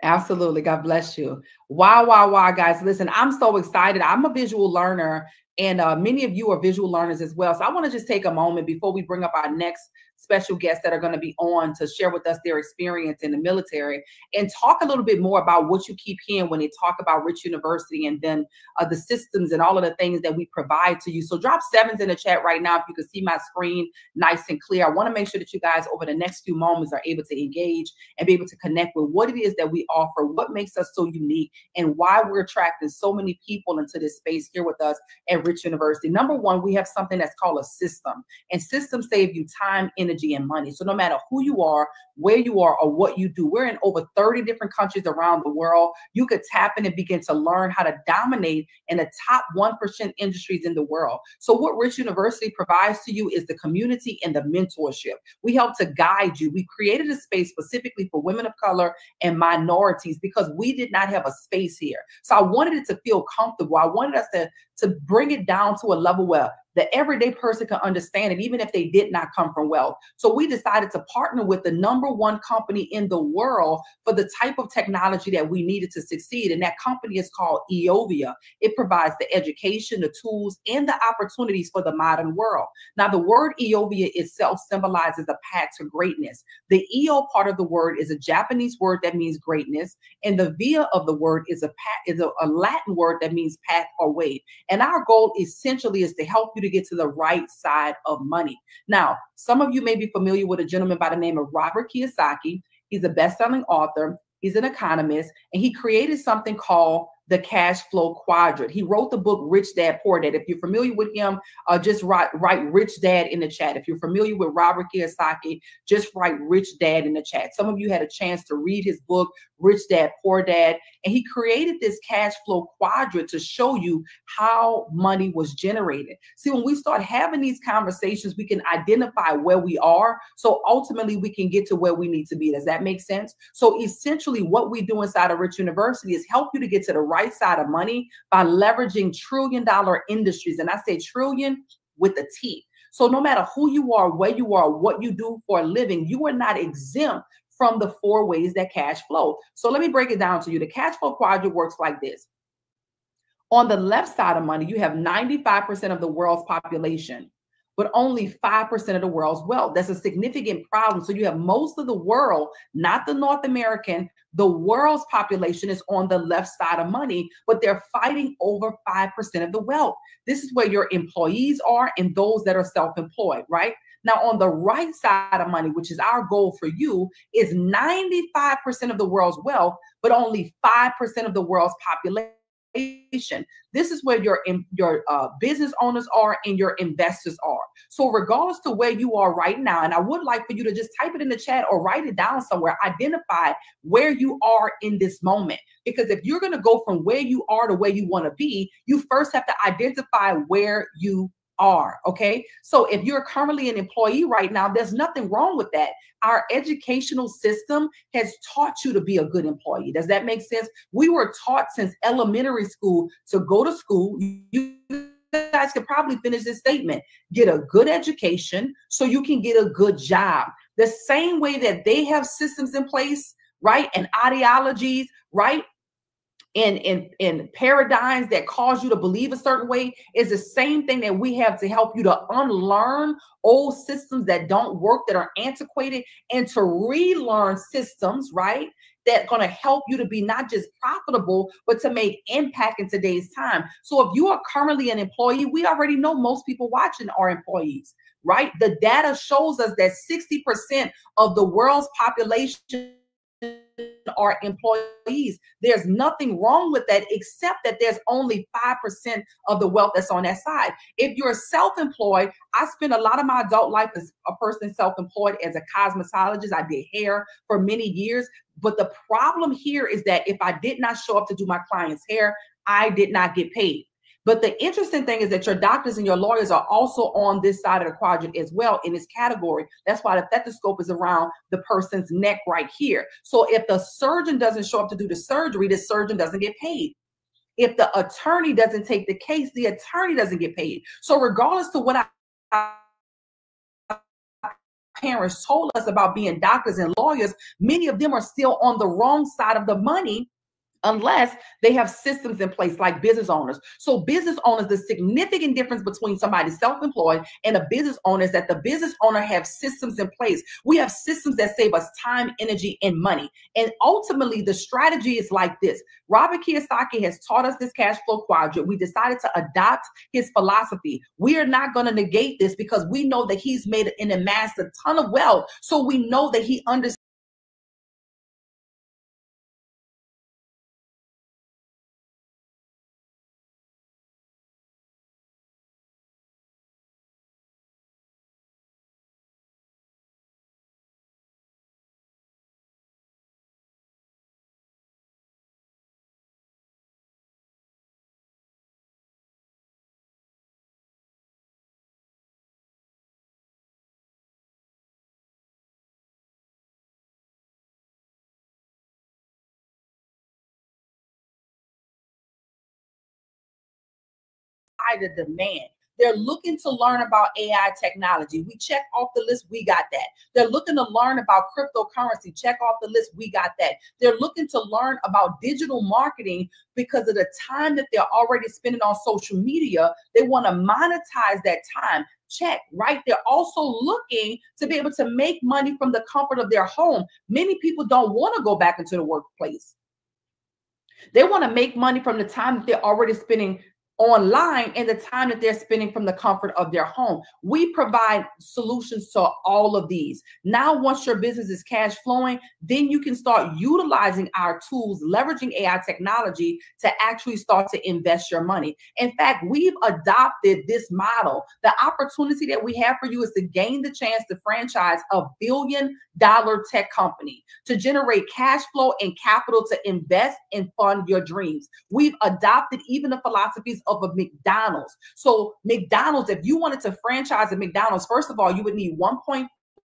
Absolutely. God bless you. Wow, guys. Listen, I'm so excited. I'm a visual learner, and many of you are visual learners as well. So I want to just take a moment before we bring up our next special guests that are going to be on to share with us their experience in the military and talk a little bit more about what you keep hearing when they talk about Rich University, and then the systems and all of the things that we provide to you. So drop sevens in the chat right now if you can see my screen nice and clear. I want to make sure that you guys over the next few moments are able to engage and be able to connect with what it is that we offer, what makes us so unique, and why we're attracting so many people into this space here with us at Rich University. Number one, we have something that's called a system, and systems save you time, energy, and money. So no matter who you are, where you are, or what you do, we're in over 30 different countries around the world. You could tap in and begin to learn how to dominate in the top 1% industries in the world. So what Rich University provides to you is the community and the mentorship. We help to guide you. We created a space specifically for women of color and minorities because we did not have a space here. So I wanted it to feel comfortable. I wanted us to bring it down to a level where the everyday person can understand it, even if they did not come from wealth. So we decided to partner with the #1 company in the world for the type of technology that we needed to succeed. And that company is called Eovia. It provides the education, the tools, and the opportunities for the modern world. Now, the word Eovia itself symbolizes a path to greatness. The Eo part of the word is a Japanese word that means greatness, and the via of the word is a Latin word that means path or way. And our goal essentially is to help you to get to the right side of money. Now, some of you may be familiar with a gentleman by the name of Robert Kiyosaki. He's a best-selling author. He's an economist, and he created something called the cash flow quadrant. He wrote the book Rich Dad Poor Dad. If you're familiar with him, just write Rich Dad in the chat. If you're familiar with Robert Kiyosaki, just write Rich Dad in the chat. Some of you had a chance to read his book, Rich Dad Poor Dad, and he created this cash flow quadrant to show you how money was generated. See, when we start having these conversations, we can identify where we are, so ultimately we can get to where we need to be. Does that make sense? So essentially what we do inside of Rich University is help you to get to the right side of money by leveraging trillion-dollar industries. And I say trillion with a T. So no matter who you are, where you are, what you do for a living, you are not exempt from the 4 ways that cash flow. So let me break it down to you. The cash flow quadrant works like this. On the left side of money, you have 95% of the world's population, but only 5% of the world's wealth. That's a significant problem. So you have most of the world, not the North American, the world's population is on the left side of money, but they're fighting over 5% of the wealth. This is where your employees are and those that are self-employed, right? Now, on the right side of money, which is our goal for you, is 95% of the world's wealth, but only 5% of the world's population. This is where your business owners are and your investors are. So regardless to where you are right now, and I would like for you to just type it in the chat or write it down somewhere, identify where you are in this moment. Because if you're going to go from where you are to where you want to be, you first have to identify where you are. Okay. So if you're currently an employee right now, there's nothing wrong with that. Our educational system has taught you to be a good employee. Does that make sense? We were taught since elementary school to go to school. You guys could probably finish this statement. Get a good education so you can get a good job. The same way that they have systems in place, right? And ideologies, right? In paradigms that cause you to believe a certain way is the same thing that we have to help you to unlearn old systems that don't work, that are antiquated, and to relearn systems, right, that going to help you to be not just profitable, but to make impact in today's time. So if you are currently an employee, we already know most people watching are employees, right? The data shows us that 60% of the world's population are employees. There's nothing wrong with that, except that there's only 5% of the wealth that's on that side. If you're self-employed, I spent a lot of my adult life as a person self-employed as a cosmetologist. I did hair for many years. But the problem here is that if I did not show up to do my client's hair, I did not get paid. But the interesting thing is that your doctors and your lawyers are also on this side of the quadrant as well in this category. That's why the stethoscope is around the person's neck right here. So if the surgeon doesn't show up to do the surgery, the surgeon doesn't get paid. If the attorney doesn't take the case, the attorney doesn't get paid. So regardless to what our parents told us about being doctors and lawyers, many of them are still on the wrong side of the money, unless they have systems in place like business owners. So business owners, the significant difference between somebody self-employed and a business owner is that the business owner have systems in place. We have systems that save us time, energy, and money. And ultimately, the strategy is like this. Robert Kiyosaki has taught us this cash flow quadrant. We decided to adopt his philosophy. We are not going to negate this because we know that he's made and amassed a ton of wealth. So we know that he understands the demand. They're looking to learn about AI technology. We check off the list, we got that. They're looking to learn about cryptocurrency, check off the list, we got that. They're looking to learn about digital marketing because of the time that they're already spending on social media. They want to monetize that time. Check, right? They're also looking to be able to make money from the comfort of their home. Many people don't want to go back into the workplace. They want to make money from the time that they're already spending online and the time that they're spending from the comfort of their home. We provide solutions to all of these. Now, once your business is cash flowing, then you can start utilizing our tools, leveraging AI technology to actually start to invest your money. In fact, we've adopted this model. The opportunity that we have for you is to gain the chance to franchise a billion-dollar tech company, to generate cash flow and capital to invest and fund your dreams. We've adopted even the philosophies of a McDonald's. So McDonald's, if you wanted to franchise a McDonald's, first of all, you would need 1.4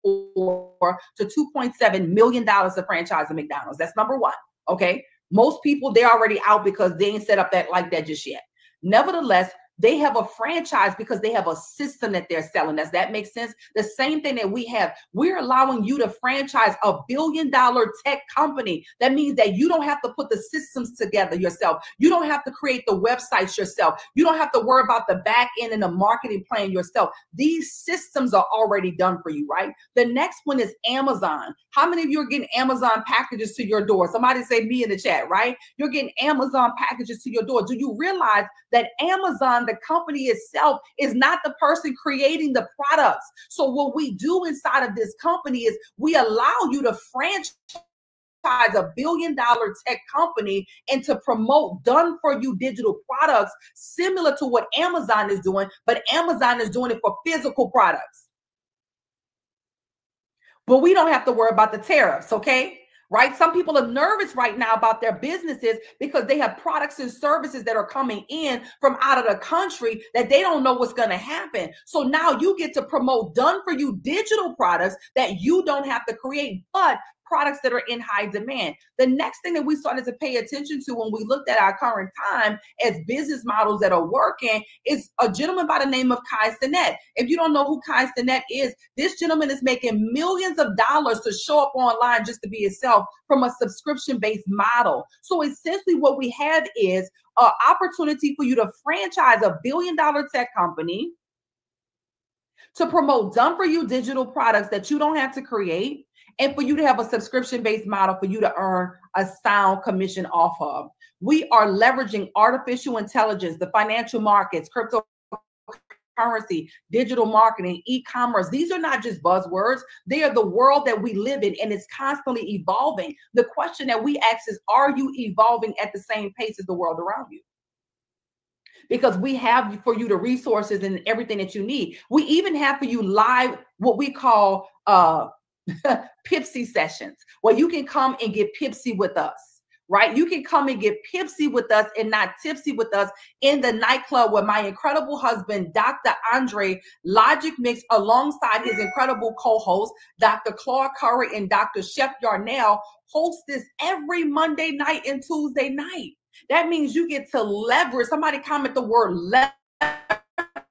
to $2.7 million to franchise a McDonald's. That's number one. Okay. Most people, they're already out because they ain't set up that like that just yet. Nevertheless, they have a franchise because they have a system that they're selling. Does that make sense? The same thing that we have. We're allowing you to franchise a billion-dollar tech company. That means that you don't have to put the systems together yourself. You don't have to create the websites yourself. You don't have to worry about the back end and the marketing plan yourself. These systems are already done for you, right? The next one is Amazon. How many of you are getting Amazon packages to your door? Somebody say me in the chat, right? You're getting Amazon packages to your door. Do you realize that Amazon, the company itself, is not the person creating the products? So what we do inside of this company is we allow you to franchise a billion-dollar tech company and to promote done-for-you digital products similar to what Amazon is doing, but Amazon is doing it for physical products. But we don't have to worry about the tariffs, okay? Right? Some people are nervous right now about their businesses because they have products and services that are coming in from out of the country that they don't know what's going to happen. So now you get to promote done-for-you digital products that you don't have to create, but products that are in high demand. The next thing that we started to pay attention to when we looked at our current time as business models that are working is a gentleman by the name of Chyna. If you don't know who Chyna is, this gentleman is making millions of dollars to show up online just to be himself from a subscription-based model. So essentially what we have is an opportunity for you to franchise a billion-dollar tech company to promote done-for-you digital products that you don't have to create, and for you to have a subscription-based model for you to earn a sound commission off of. We are leveraging artificial intelligence, the financial markets, cryptocurrency, digital marketing, e-commerce. These are not just buzzwords. They are the world that we live in, and it's constantly evolving. The question that we ask is, are you evolving at the same pace as the world around you? Because we have for you the resources and everything that you need. We even have for you live, what we call Pipsy sessions, where you can come and get Pipsy with us, right? You can come and get Pipsy with us and not tipsy with us in the nightclub where my incredible husband, Dr. Andre Logic Mix, alongside his incredible co-host, Dr. Claude Curry and Dr. Chef Yarnell, host this every Monday night and Tuesday night. That means you get to leverage. Somebody comment the word leverage,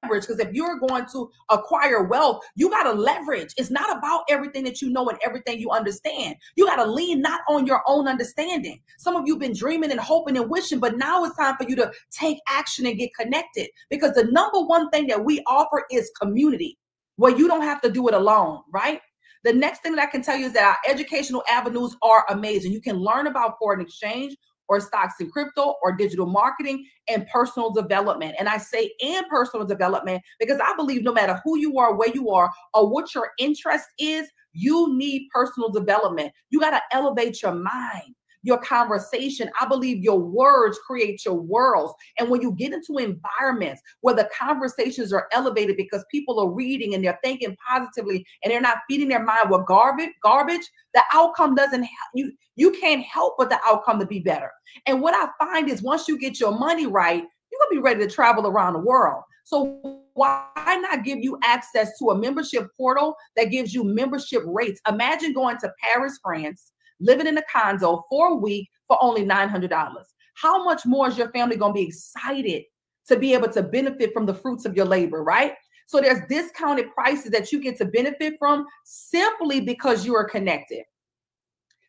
because if you're going to acquire wealth, you got to leverage. It's not about everything that you know and everything you understand. You got to lean not on your own understanding. Some of you have been dreaming and hoping and wishing, but now it's time for you to take action and get connected, because the number one thing that we offer is community, where you don't have to do it alone, right? The next thing that I can tell you is that our educational avenues are amazing. You can learn about foreign exchange, or stocks and crypto, or digital marketing and personal development. And I say and personal development because I believe no matter who you are, where you are, or what your interest is, you need personal development. You got to elevate your mind, your conversation. I believe your words create your worlds. And when you get into environments where the conversations are elevated because people are reading and they're thinking positively and they're not feeding their mind with garbage, the outcome doesn't help. You can't help but the outcome to be better. And what I find is once you get your money right, you're going to be ready to travel around the world. So why not give you access to a membership portal that gives you membership rates? Imagine going to Paris, France, living in a condo for a week for only $900. How much more is your family going to be excited to be able to benefit from the fruits of your labor, right? So there's discounted prices that you get to benefit from simply because you are connected,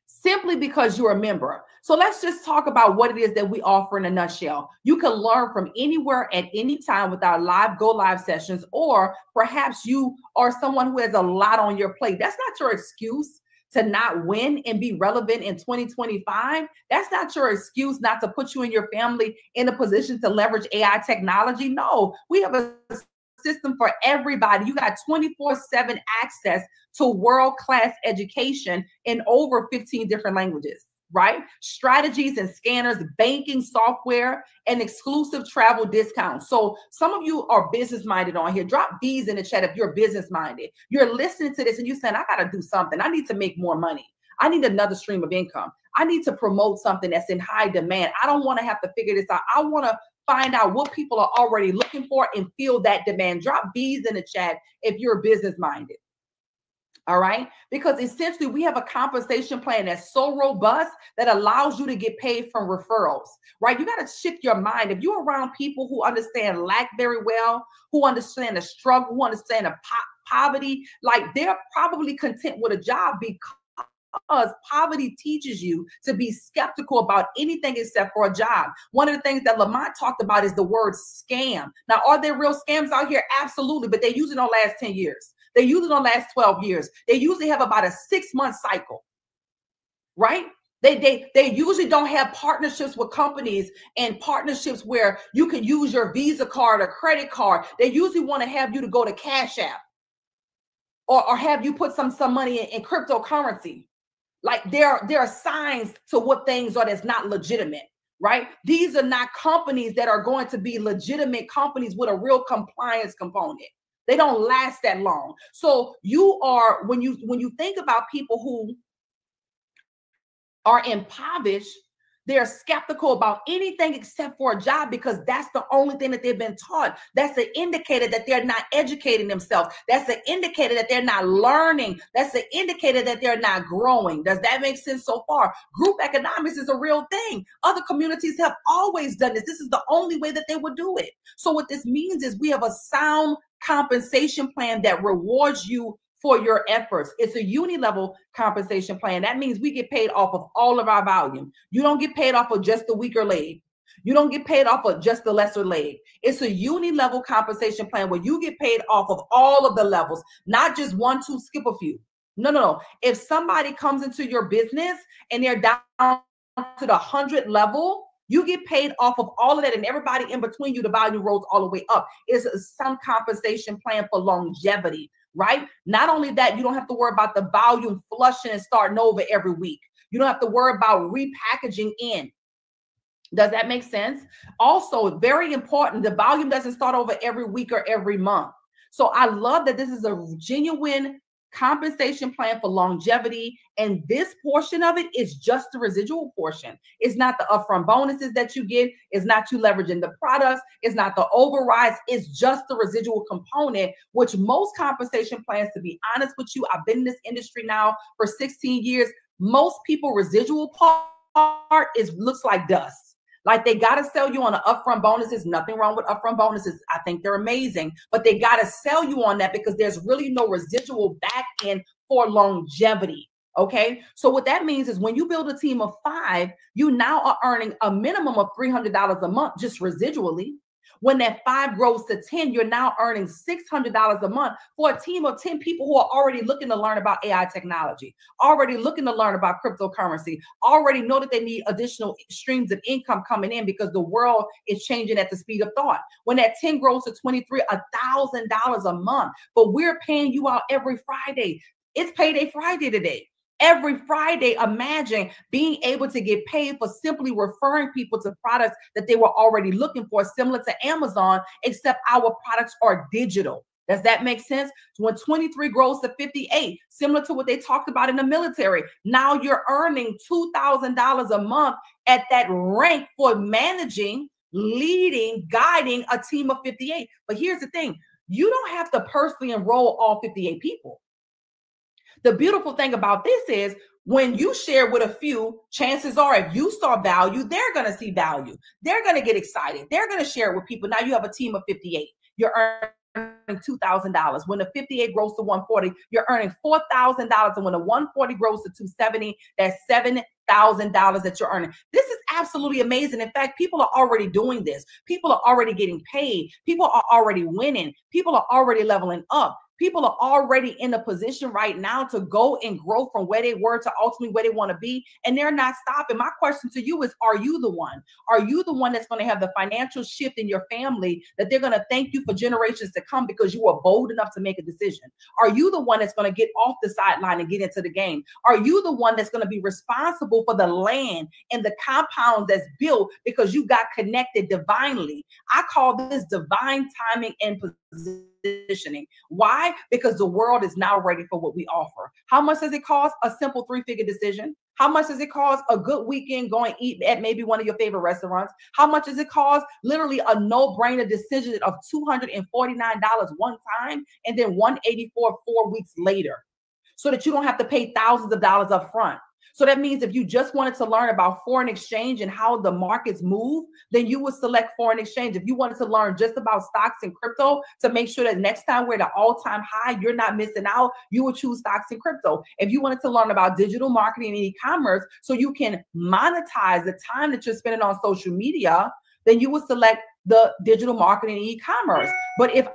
simply because you're a member. So let's just talk about what it is that we offer in a nutshell. You can learn from anywhere at any time with our go live sessions, or perhaps you are someone who has a lot on your plate. That's not your excuse. to not win and be relevant in 2025, that's not your excuse not to put you and your family in a position to leverage AI technology. No, we have a system for everybody. You got 24/7 access to world-class education in over 15 different languages, right? Strategies and scanners, banking software, and exclusive travel discounts. So some of you are business-minded on here. Drop B's in the chat if you're business-minded. You're listening to this and you're saying, I got to do something. I need to make more money. I need another stream of income. I need to promote something that's in high demand. I don't want to have to figure this out. I want to find out what people are already looking for and feel that demand. Drop B's in the chat if you're business-minded. All right. Because essentially we have a compensation plan that's so robust that allows you to get paid from referrals, right? You got to shift your mind. If you're around people who understand lack very well, who understand the struggle, who understand the poverty, like they're probably content with a job because poverty teaches you to be skeptical about anything except for a job. One of the things that Lamont talked about is the word scam. Now, are there real scams out here? Absolutely. But they usually don't last 10 years. They usually don't last 12 years. They usually have about a 6-month cycle, right? They usually don't have partnerships with companies and partnerships where you can use your Visa card or credit card. They usually want to have you to go to Cash App or have you put some money in cryptocurrency. Like there are signs to what things are that's not legitimate, right? These are not companies that are going to be legitimate companies with a real compliance component. They don't last that long. So you are, when you think about people who are impoverished, they're skeptical about anything except for a job because that's the only thing that they've been taught. That's an indicator that they're not educating themselves. That's an indicator that they're not learning. That's an indicator that they're not growing. Does that make sense so far? Group economics is a real thing. Other communities have always done this. This is the only way that they would do it. So what this means is we have a sound compensation plan that rewards you for your efforts. It's a uni-level compensation plan. That means we get paid off of all of our volume. You don't get paid off of just the weaker leg. You don't get paid off of just the lesser leg. It's a uni-level compensation plan where you get paid off of all of the levels, not just 1, 2, skip a few. No. If somebody comes into your business and they're down to the 100 level, you get paid off of all of that, and everybody in between you, the volume rolls all the way up. It's some compensation plan for longevity, right? Not only that, you don't have to worry about the volume flushing and starting over every week. You don't have to worry about repackaging in. Does that make sense? Also, very important, the volume doesn't start over every week or every month. So I love that this is a genuine compensation plan for longevity, and this portion of it is just the residual portion. It's not the upfront bonuses that you get. It's not you leveraging the products. It's not the overrides. It's just the residual component, which most compensation plans, to be honest with you, I've been in this industry now for 16 years. Most people residual part looks like dust. Like they got to sell you on the upfront bonuses. Nothing wrong with upfront bonuses. I think they're amazing, but they got to sell you on that because there's really no residual back end for longevity. Okay. So what that means is when you build a team of 5, you now are earning a minimum of $300 a month, just residually. When that 5 grows to 10, you're now earning $600 a month for a team of 10 people who are already looking to learn about AI technology, already looking to learn about cryptocurrency, already know that they need additional streams of income coming in because the world is changing at the speed of thought. When that 10 grows to 23, $1,000 a month, but we're paying you out every Friday. It's payday Friday today. Every Friday, imagine being able to get paid for simply referring people to products that they were already looking for, similar to Amazon, except our products are digital. Does that make sense? So when 23 grows to 58, similar to what they talked about in the military, now you're earning $2,000 a month at that rank for managing, leading, guiding a team of 58. But here's the thing, you don't have to personally enroll all 58 people. The beautiful thing about this is when you share with a few, chances are if you saw value, they're going to see value. They're going to get excited. They're going to share it with people. Now you have a team of 58. You're earning $2,000. When the 58 grows to 140, you're earning $4,000. And when the 140 grows to 270, that's $7,000 that you're earning. This is absolutely amazing. In fact, people are already doing this. People are already getting paid. People are already winning. People are already leveling up. People are already in a position right now to go and grow from where they were to ultimately where they want to be, and they're not stopping. My question to you is, are you the one? Are you the one that's going to have the financial shift in your family that they're going to thank you for generations to come because you were bold enough to make a decision? Are you the one that's going to get off the sideline and get into the game? Are you the one that's going to be responsible for the land and the compounds that's built because you got connected divinely? I call this divine timing and positioning. Why? Because the world is now ready for what we offer. How much does it cost? A simple 3-figure decision. How much does it cost? A good weekend going eat at maybe one of your favorite restaurants. How much does it cost? Literally a no-brainer decision of $249 one time and then $184 4 weeks later, so that you don't have to pay thousands of dollars up front. So that means if you just wanted to learn about foreign exchange and how the markets move, then you would select foreign exchange. If you wanted to learn just about stocks and crypto to make sure that next time we're at an all-time high, you're not missing out, you would choose stocks and crypto. If you wanted to learn about digital marketing and e-commerce so you can monetize the time that you're spending on social media, then you would select the digital marketing and e-commerce. But if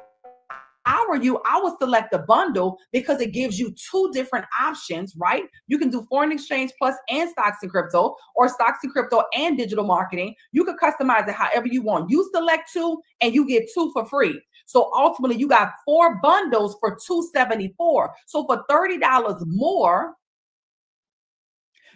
I were you, I would select the bundle because it gives you 2 different options, right? You can do foreign exchange plus and stocks and crypto, or stocks and crypto and digital marketing. You could customize it however you want. You select 2 and you get 2 for free. So ultimately you got 4 bundles for $274. So for $30 more,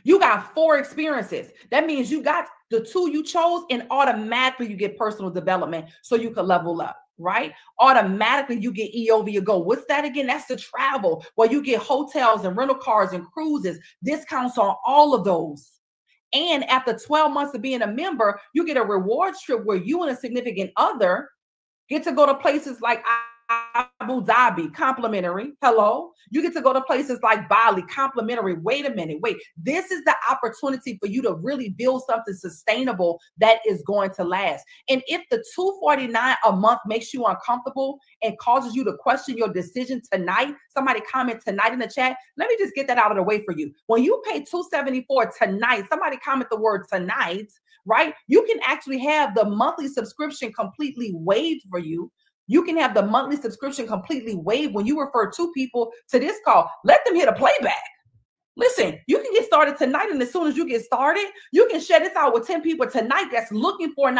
you got 4 experiences. That means you got the 2 you chose, and automatically you get personal development so you can level up, right? Automatically you get E over your goal. What's that again? That's the travel, where you get hotels and rental cars and cruises, discounts on all of those. And after 12 months of being a member, you get a rewards trip where you and a significant other get to go to places like Abu Dhabi, complimentary. Hello. You get to go to places like Bali, complimentary. Wait a minute. Wait, this is the opportunity for you to really build something sustainable that is going to last. And if the $249 a month makes you uncomfortable and causes you to question your decision tonight, somebody comment tonight in the chat. Let me just get that out of the way for you. When you pay $274 tonight, somebody comment the word tonight, right? You can actually have the monthly subscription completely waived for you. You can have the monthly subscription completely waived when you refer 2 people to this call. Let them hit a playback. Listen, you can get started tonight, and as soon as you get started, you can share this out with 10 people tonight that's looking for an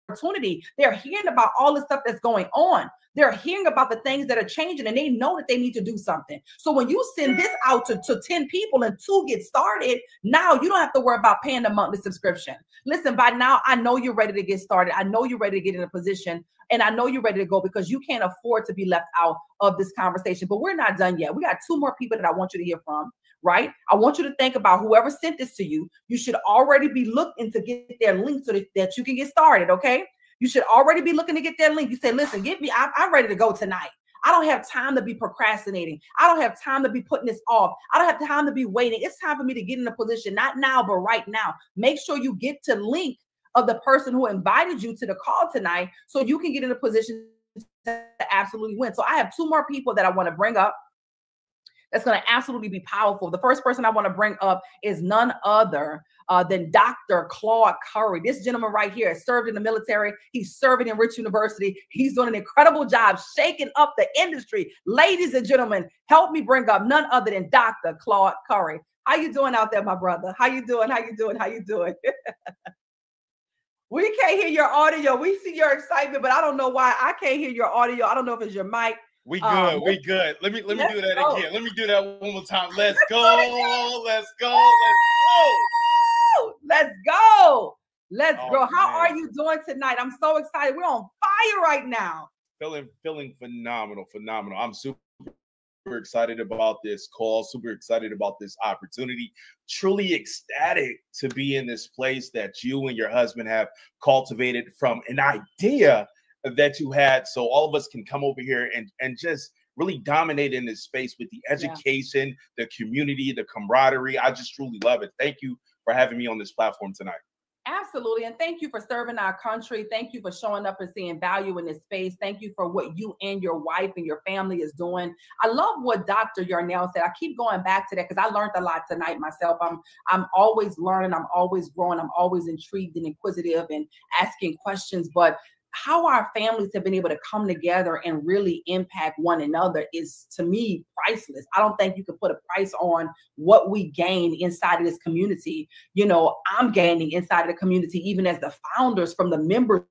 opportunity. They're hearing about all the stuff that's going on. They're hearing about the things that are changing, and they know that they need to do something. So when you send this out to 10 people and 2 get started, now you don't have to worry about paying the monthly subscription. Listen, by now, I know you're ready to get started. I know you're ready to get in a position, and I know you're ready to go because you can't afford to be left out of this conversation. But we're not done yet. We got 2 more people that I want you to hear from, right? I want you to think about whoever sent this to you. You should already be looking to get their link so that you can get started, okay? You should already be looking to get their link. You say, listen, I'm ready to go tonight. I don't have time to be procrastinating. I don't have time to be putting this off. I don't have time to be waiting. It's time for me to get in a position, not now, but right now. Make sure you get to link of the person who invited you to the call tonight so you can get in a position to absolutely win. So I have 2 more people that I want to bring up that's going to absolutely be powerful. The first person I want to bring up is none other than Dr. Claude Curry. This gentleman right here has served in the military. He's serving in Rich University. He's doing an incredible job shaking up the industry. Ladies and gentlemen, help me bring up none other than Dr. Claude Curry. How you doing out there, my brother? How you doing? How you doing? How you doing? We can't hear your audio. We see your excitement, but I don't know why I can't hear your audio. I don't know if it's your mic. We good. We good. Let me do that again. Let me do that one more time. Let's go. Let's go. Let's go. Let's go. How are you doing tonight? I'm so excited. We're on fire right now. Feeling phenomenal. I'm super excited about this call, super excited about this opportunity, truly ecstatic to be in this place that you and your husband have cultivated from an idea that you had, so all of us can come over here and just really dominate in this space with the education, the community, the camaraderie. I just truly love it. Thank you for having me on this platform tonight. Absolutely. And thank you for serving our country. Thank you for showing up and seeing value in this space. Thank you for what you and your wife and your family is doing. I love what Dr. Yarnell said. I keep going back to that because I learned a lot tonight myself. I'm always learning. I'm always growing. I'm always intrigued and inquisitive and asking questions. But how our families have been able to come together and really impact one another is, to me, priceless. I don't think you can put a price on what we gain inside of this community. You know, I'm gaining inside of the community, even as the founders, from the members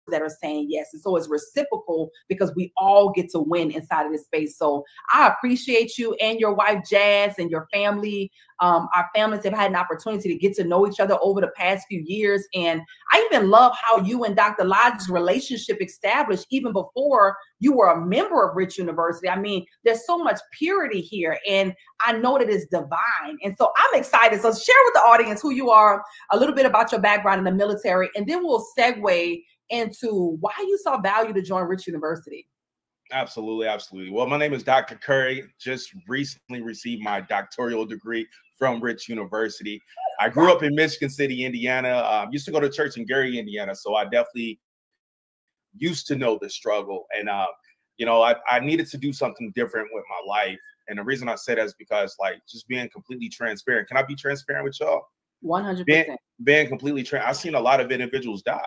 that are saying yes. And so it's reciprocal because we all get to win inside of this space. So I appreciate you and your wife, Jazz, and your family. Our families have had an opportunity to get to know each other over the past few years. And I even love how you and Dr. Lodge's relationship established even before you were a member of Rich University. I mean, there's so much purity here, and I know that it's divine. And so I'm excited. So share with the audience who you are, a little bit about your background in the military, and then we'll segue into why you saw value to join Rich University. Absolutely, absolutely. Well, my name is Dr. Curry. Just recently received my doctoral degree from Rich University. I grew up in Michigan City, Indiana. Used to go to church in Gary, Indiana. So I definitely used to know the struggle. And, you know, I needed to do something different with my life. And the reason I say that is because, like, just being completely transparent. Can I be transparent with y'all? 100%. Being completely transparent. I've seen a lot of individuals die.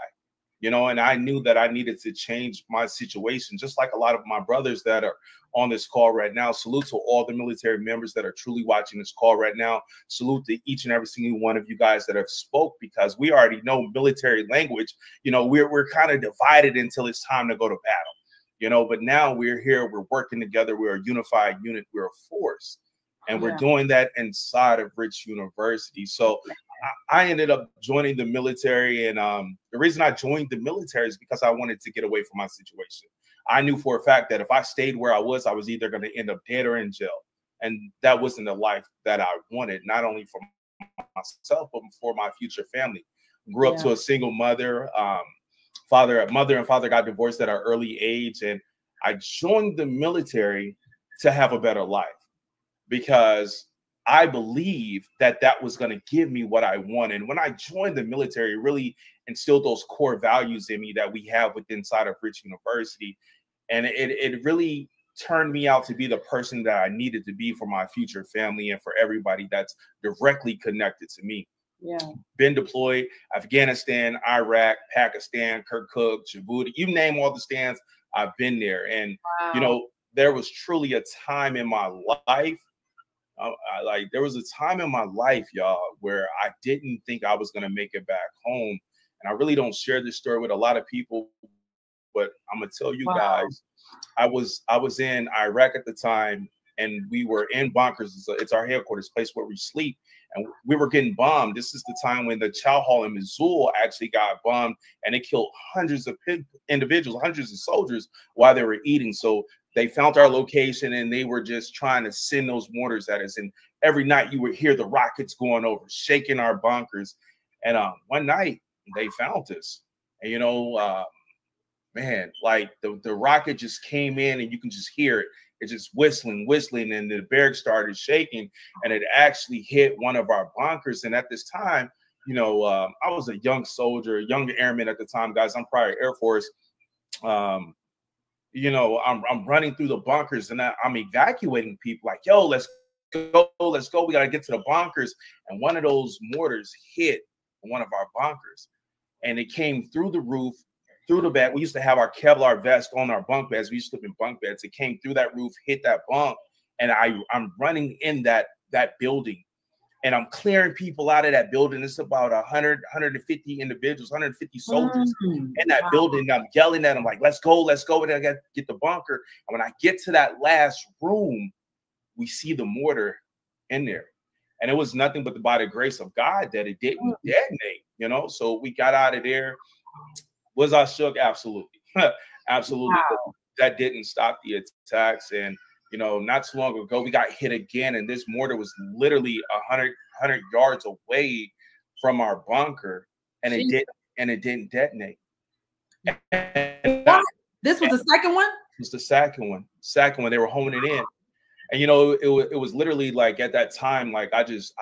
You know, and I knew that I needed to change my situation, just like a lot of my brothers that are on this call right now. Salute to all the military members that are truly watching this call right now. Salute to each and every single one of you guys that have spoke, because we already know military language. You know, we're kind of divided until it's time to go to battle, you know, but now we're here, we're working together, we're a unified unit, we're a force. And we're doing that inside of Rich University. So I ended up joining the military. And the reason I joined the military is because I wanted to get away from my situation. I knew for a fact that if I stayed where I was either going to end up dead or in jail. And that wasn't the life that I wanted, not only for myself, but for my future family. Grew up to a single mother. Mother and father got divorced at an early age. And I joined the military to have a better life, because I believe that that was going to give me what I wanted. And when I joined the military, it really instilled those core values in me that we have within inside of Rich University. And it really turned me out to be the person that I needed to be for my future family and for everybody that's directly connected to me. Yeah. Been deployed, Afghanistan, Iraq, Pakistan, Kirkuk, Djibouti, you name all the stands, I've been there. And, you know, there was truly a time in my life, there was a time in my life, y'all, where I didn't think I was going to make it back home. And I really don't share this story with a lot of people, but I'm going to tell you guys, I was in Iraq at the time, and we were in bunkers. It's our headquarters, place where we sleep. And we were getting bombed. This is the time when the chow hall in Mosul actually got bombed, and it killed hundreds of individuals, hundreds of soldiers while they were eating. So they found our location, and they were just trying to send those mortars at us. And every night you would hear the rockets going over, shaking our bunkers. And one night they found us. And, you know, man, like the rocket just came in, and you can just hear it. It's just whistling, and the barracks started shaking, and it actually hit one of our bunkers. And at this time, you know, I was a young soldier, young airman at the time, guys. I'm prior Air Force. You know, I'm running through the bunkers, and I'm evacuating people. Like, yo, let's go. We got to get to the bunkers. And one of those mortars hit one of our bunkers, and it came through the roof, through the bed. We used to have our Kevlar vest on our bunk beds. We used to sleep in bunk beds. It came through that roof, hit that bunk, and I'm running in that building, and I'm clearing people out of that building. It's about 100, 150 individuals, 150 soldiers in that building. I'm yelling at them like, let's go. And I got to get the bunker. And when I get to that last room, we see the mortar in there. And it was nothing but by the grace of God that it didn't detonate, you know? So we got out of there. Was I shook? Absolutely. Absolutely. Wow. That didn't stop the attacks. And, you know, not too long ago, we got hit again. And this mortar was literally 100 yards away from our bunker. And it didn't detonate. And this was the second one? It was the second one. They were homing it in. And, you know, it was literally like at that time, like I just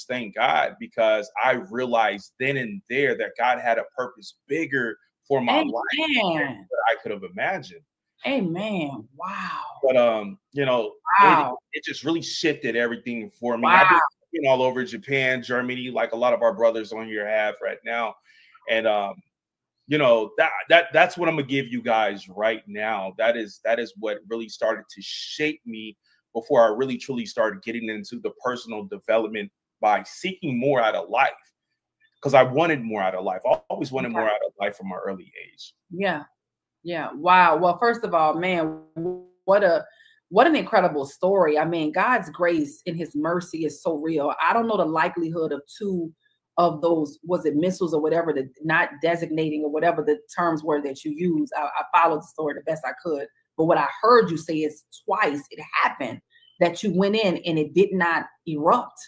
thank God, because I realized then and there that God had a purpose bigger for my life than I could have imagined. Amen. Wow. But you know, it just really shifted everything for me. I've been all over Japan, Germany, like a lot of our brothers on here have right now. And you know, that's what I'm gonna give you guys right now. That is what really started to shape me before I really truly started getting into the personal development by seeking more out of life. Because I wanted more out of life. I always wanted more out of life from my early age. Yeah. Yeah. Wow. Well, first of all, man, what an incredible story. I mean, God's grace and his mercy is so real. I don't know the likelihood of two of those, was it missiles or whatever, the not designating or whatever the terms were that you use. I followed the story the best I could. But what I heard you say is twice it happened that you went in and it did not erupt.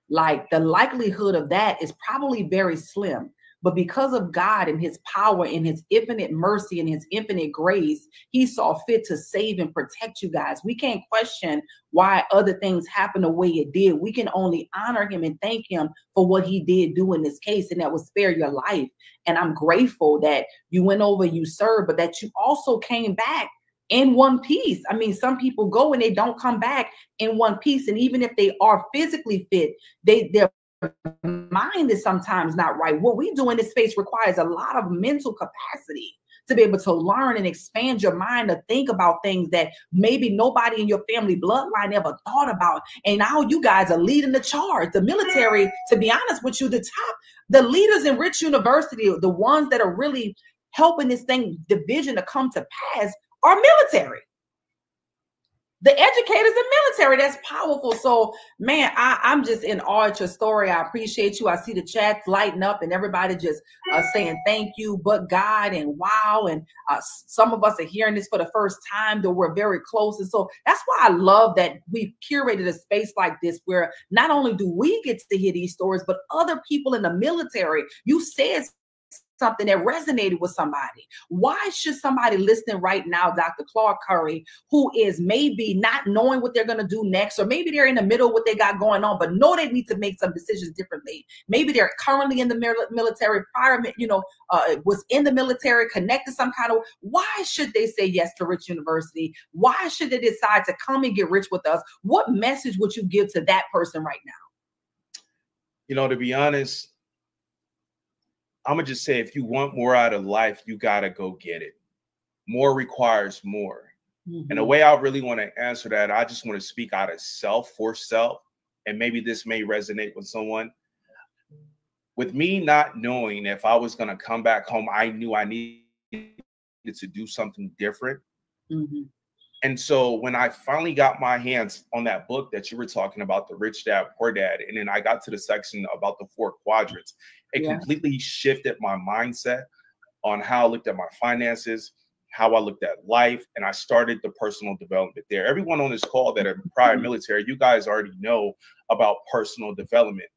Like the likelihood of that is probably very slim. But because of God and his power and his infinite mercy and his infinite grace, he saw fit to save and protect you guys. We can't question why other things happen the way it did. We can only honor him and thank him for what he did do in this case, and that was spare your life. And I'm grateful that you went over, you served, but that you also came back in one piece. I mean, some people go and they don't come back in one piece. And even if they are physically fit, their mind is sometimes not right. What we do in this space requires a lot of mental capacity to be able to learn and expand your mind to think about things that maybe nobody in your family bloodline ever thought about. And now you guys are leading the charge. The military, to be honest with you, the leaders in Rich University, the ones that are really helping this division to come to pass, are military. The educators and military, that's powerful. So, man, I'm just in awe at your story. I appreciate you. I see the chat lighting up and everybody just saying thank you, but God, and wow. And some of us are hearing this for the first time, though we're very close. And so that's why I love that we've curated a space like this where not only do we get to hear these stories, but other people in the military. You said something that resonated with somebody. Why should somebody listening right now, Dr. Claude Curry, who is maybe not knowing what they're going to do next, or maybe they're in the middle of what they got going on, but know they need to make some decisions differently. Maybe they're currently in the military, prior, was in the military, connected some kind of, why should they say yes to Rich University? Why should they decide to come and get rich with us? What message would you give to that person right now? You know, to be honest, I'm going to just say, if you want more out of life, you got to go get it. More requires more. Mm-hmm. And the way I really want to answer that, I just want to speak out of self for self. And maybe this may resonate with someone. With me not knowing if I was going to come back home, I knew I needed to do something different. Mm-hmm. And so when I finally got my hands on that book that you were talking about, The Rich Dad, Poor Dad, and then I got to the section about the 4 quadrants, it completely shifted my mindset on how I looked at my finances, how I looked at life, and I started the personal development there. Everyone on this call that are prior military, you guys already know about personal development.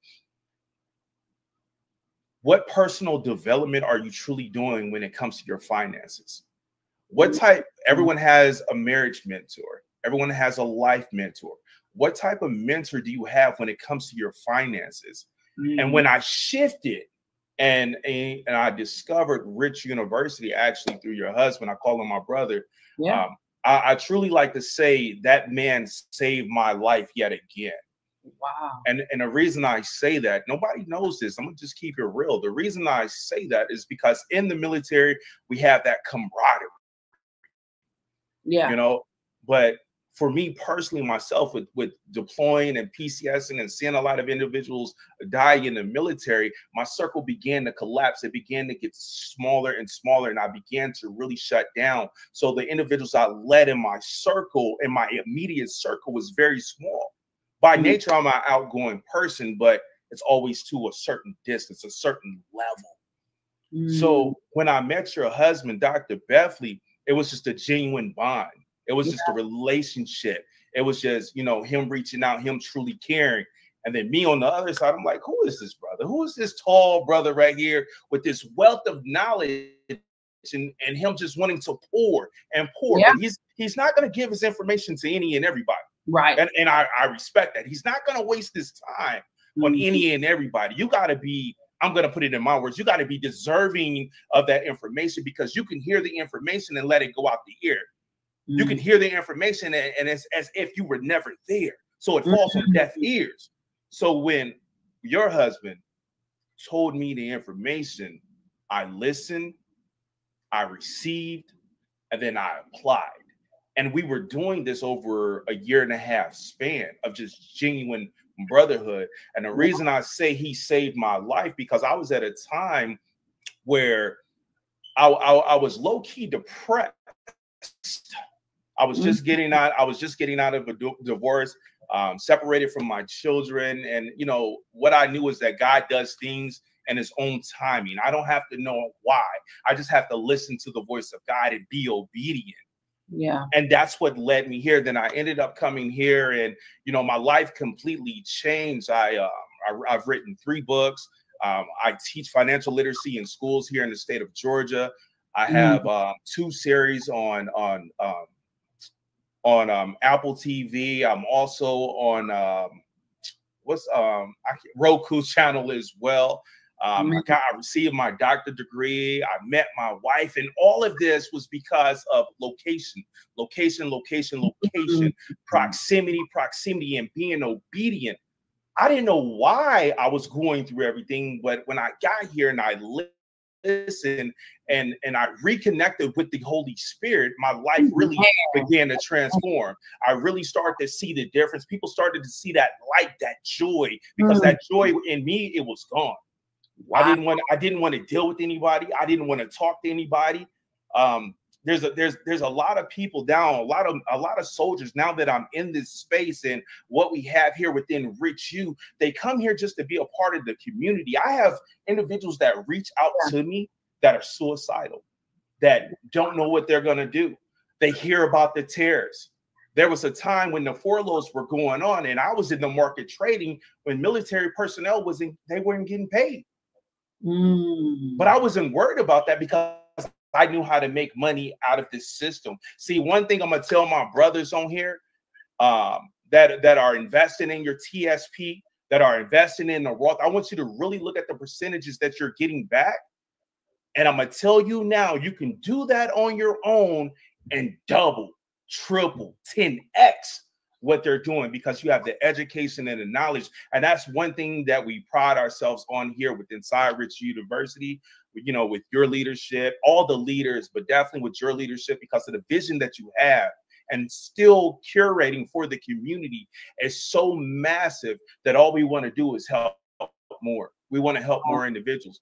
What personal development are you truly doing when it comes to your finances? What type? Everyone has a marriage mentor. Everyone has a life mentor. What type of mentor do you have when it comes to your finances? Mm-hmm. And when I shifted and I discovered Rich University, actually through your husband, I call him my brother. Yeah. I truly like to say that man saved my life yet again. Wow. And the reason I say that, nobody knows this. I'm going to just keep it real. The reason I say that is because in the military, we have that camaraderie. Yeah. You know, but for me personally, myself, with deploying and PCSing and seeing a lot of individuals die in the military, my circle began to collapse. It began to get smaller and smaller, and I began to really shut down. So the individuals I led in my circle, in my immediate circle, was very small. By nature, I'm an outgoing person, but it's always to a certain distance, a certain level. So when I met your husband, Dr. Bethley, it was just a genuine bond. It was just a relationship. It was just, you know, him reaching out, him truly caring. And then me on the other side, I'm like, who is this brother? Who is this tall brother right here with this wealth of knowledge and him just wanting to pour and pour? Yeah. But he's not going to give his information to any and everybody. Right. And I respect that. He's not going to waste his time on any and everybody. You got to be, I'm going to put it in my words, you got to be deserving of that information, because you can hear the information and let it go out the ear. You can hear the information and it's as if you were never there. So it falls on deaf ears. So when your husband told me the information, I listened, I received, and then I applied. And we were doing this over a 1.5 year span of just genuine brotherhood. And the reason I say he saved my life, because I was at a time where I was low-key depressed. I was just getting out. I was just getting out of a divorce, separated from my children, and you know what I knew is that God does things in His own timing. I don't have to know why. I just have to listen to the voice of God and be obedient. Yeah. And that's what led me here. Then I ended up coming here, and you know my life completely changed. I've written 3 books. I teach financial literacy in schools here in the state of Georgia. I have 2 series on Apple TV. I'm also on Roku channel as well. I received my doctorate degree. I met my wife, and all of this was because of location, proximity, and being obedient. I didn't know why I was going through everything, but when I got here and I listened and I reconnected with the Holy Spirit, my life really began to transform. I really started to see the difference. People started to see that light, that joy, because that joy in me, it was gone. Wow. I didn't want to deal with anybody. I didn't want to talk to anybody. There's a lot of people down, a lot of soldiers now that I'm in this space, and what we have here within Rich U, they come here just to be a part of the community. I have individuals that reach out to me that are suicidal, that don't know what they're going to do. They hear about the tariffs. There was a time when the furloughs were going on, and I was in the market trading when military personnel they weren't getting paid. But I wasn't worried about that because I knew how to make money out of this system. See, one thing I'm gonna tell my brothers on here that are investing in your TSP, that are investing in the Roth, I want you to really look at the percentages that you're getting back. And I'm gonna tell you now, you can do that on your own and double, triple, 10x what they're doing, because you have the education and the knowledge. And that's one thing that we pride ourselves on here with inside Rich University, you know, with your leadership, all the leaders, but definitely with your leadership, because of the vision that you have and still curating for the community is so massive that all we want to do is help more. We want to help more individuals.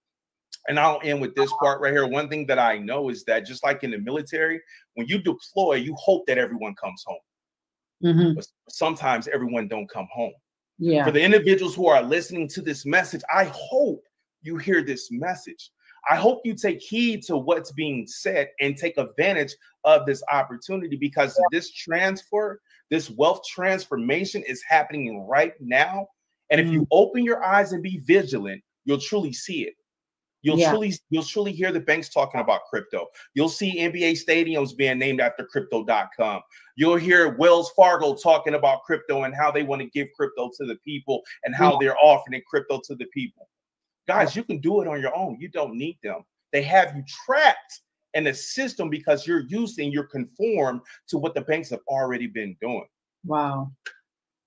And I'll end with this part right here. One thing that I know is that just like in the military, when you deploy, you hope that everyone comes home. But sometimes everyone don't come home. Yeah. For the individuals who are listening to this message, I hope you hear this message. I hope you take heed to what's being said and take advantage of this opportunity, because this transfer, this wealth transformation is happening right now. And if you open your eyes and be vigilant, you'll truly see it. You'll truly hear the banks talking about crypto. You'll see NBA stadiums being named after crypto.com. You'll hear Wells Fargo talking about crypto and how they want to give crypto to the people and how they're offering crypto to the people. Guys, you can do it on your own. You don't need them. They have you trapped in the system because you're conformed to what the banks have already been doing. Wow.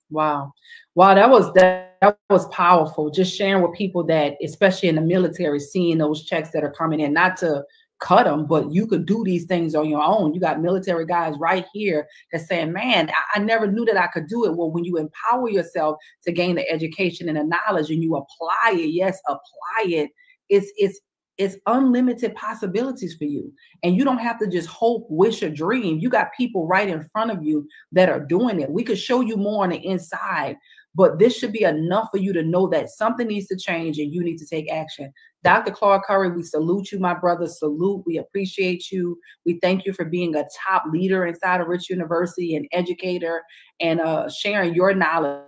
Wow. Wow. That was powerful. Just sharing with people that, especially in the military, seeing those checks that are coming in, not to cut them, but you could do these things on your own. You got military guys right here that's saying, man, I never knew that I could do it. Well, when you empower yourself to gain the education and the knowledge and you apply it, apply it, it's unlimited possibilities for you. And you don't have to just hope, wish, or dream. You got people right in front of you that are doing it. We could show you more on the inside, but this should be enough for you to know that something needs to change and you need to take action. Dr. Claude Curry, we salute you, my brother. Salute. We appreciate you. We thank you for being a top leader inside of Rich University, an educator, and sharing your knowledge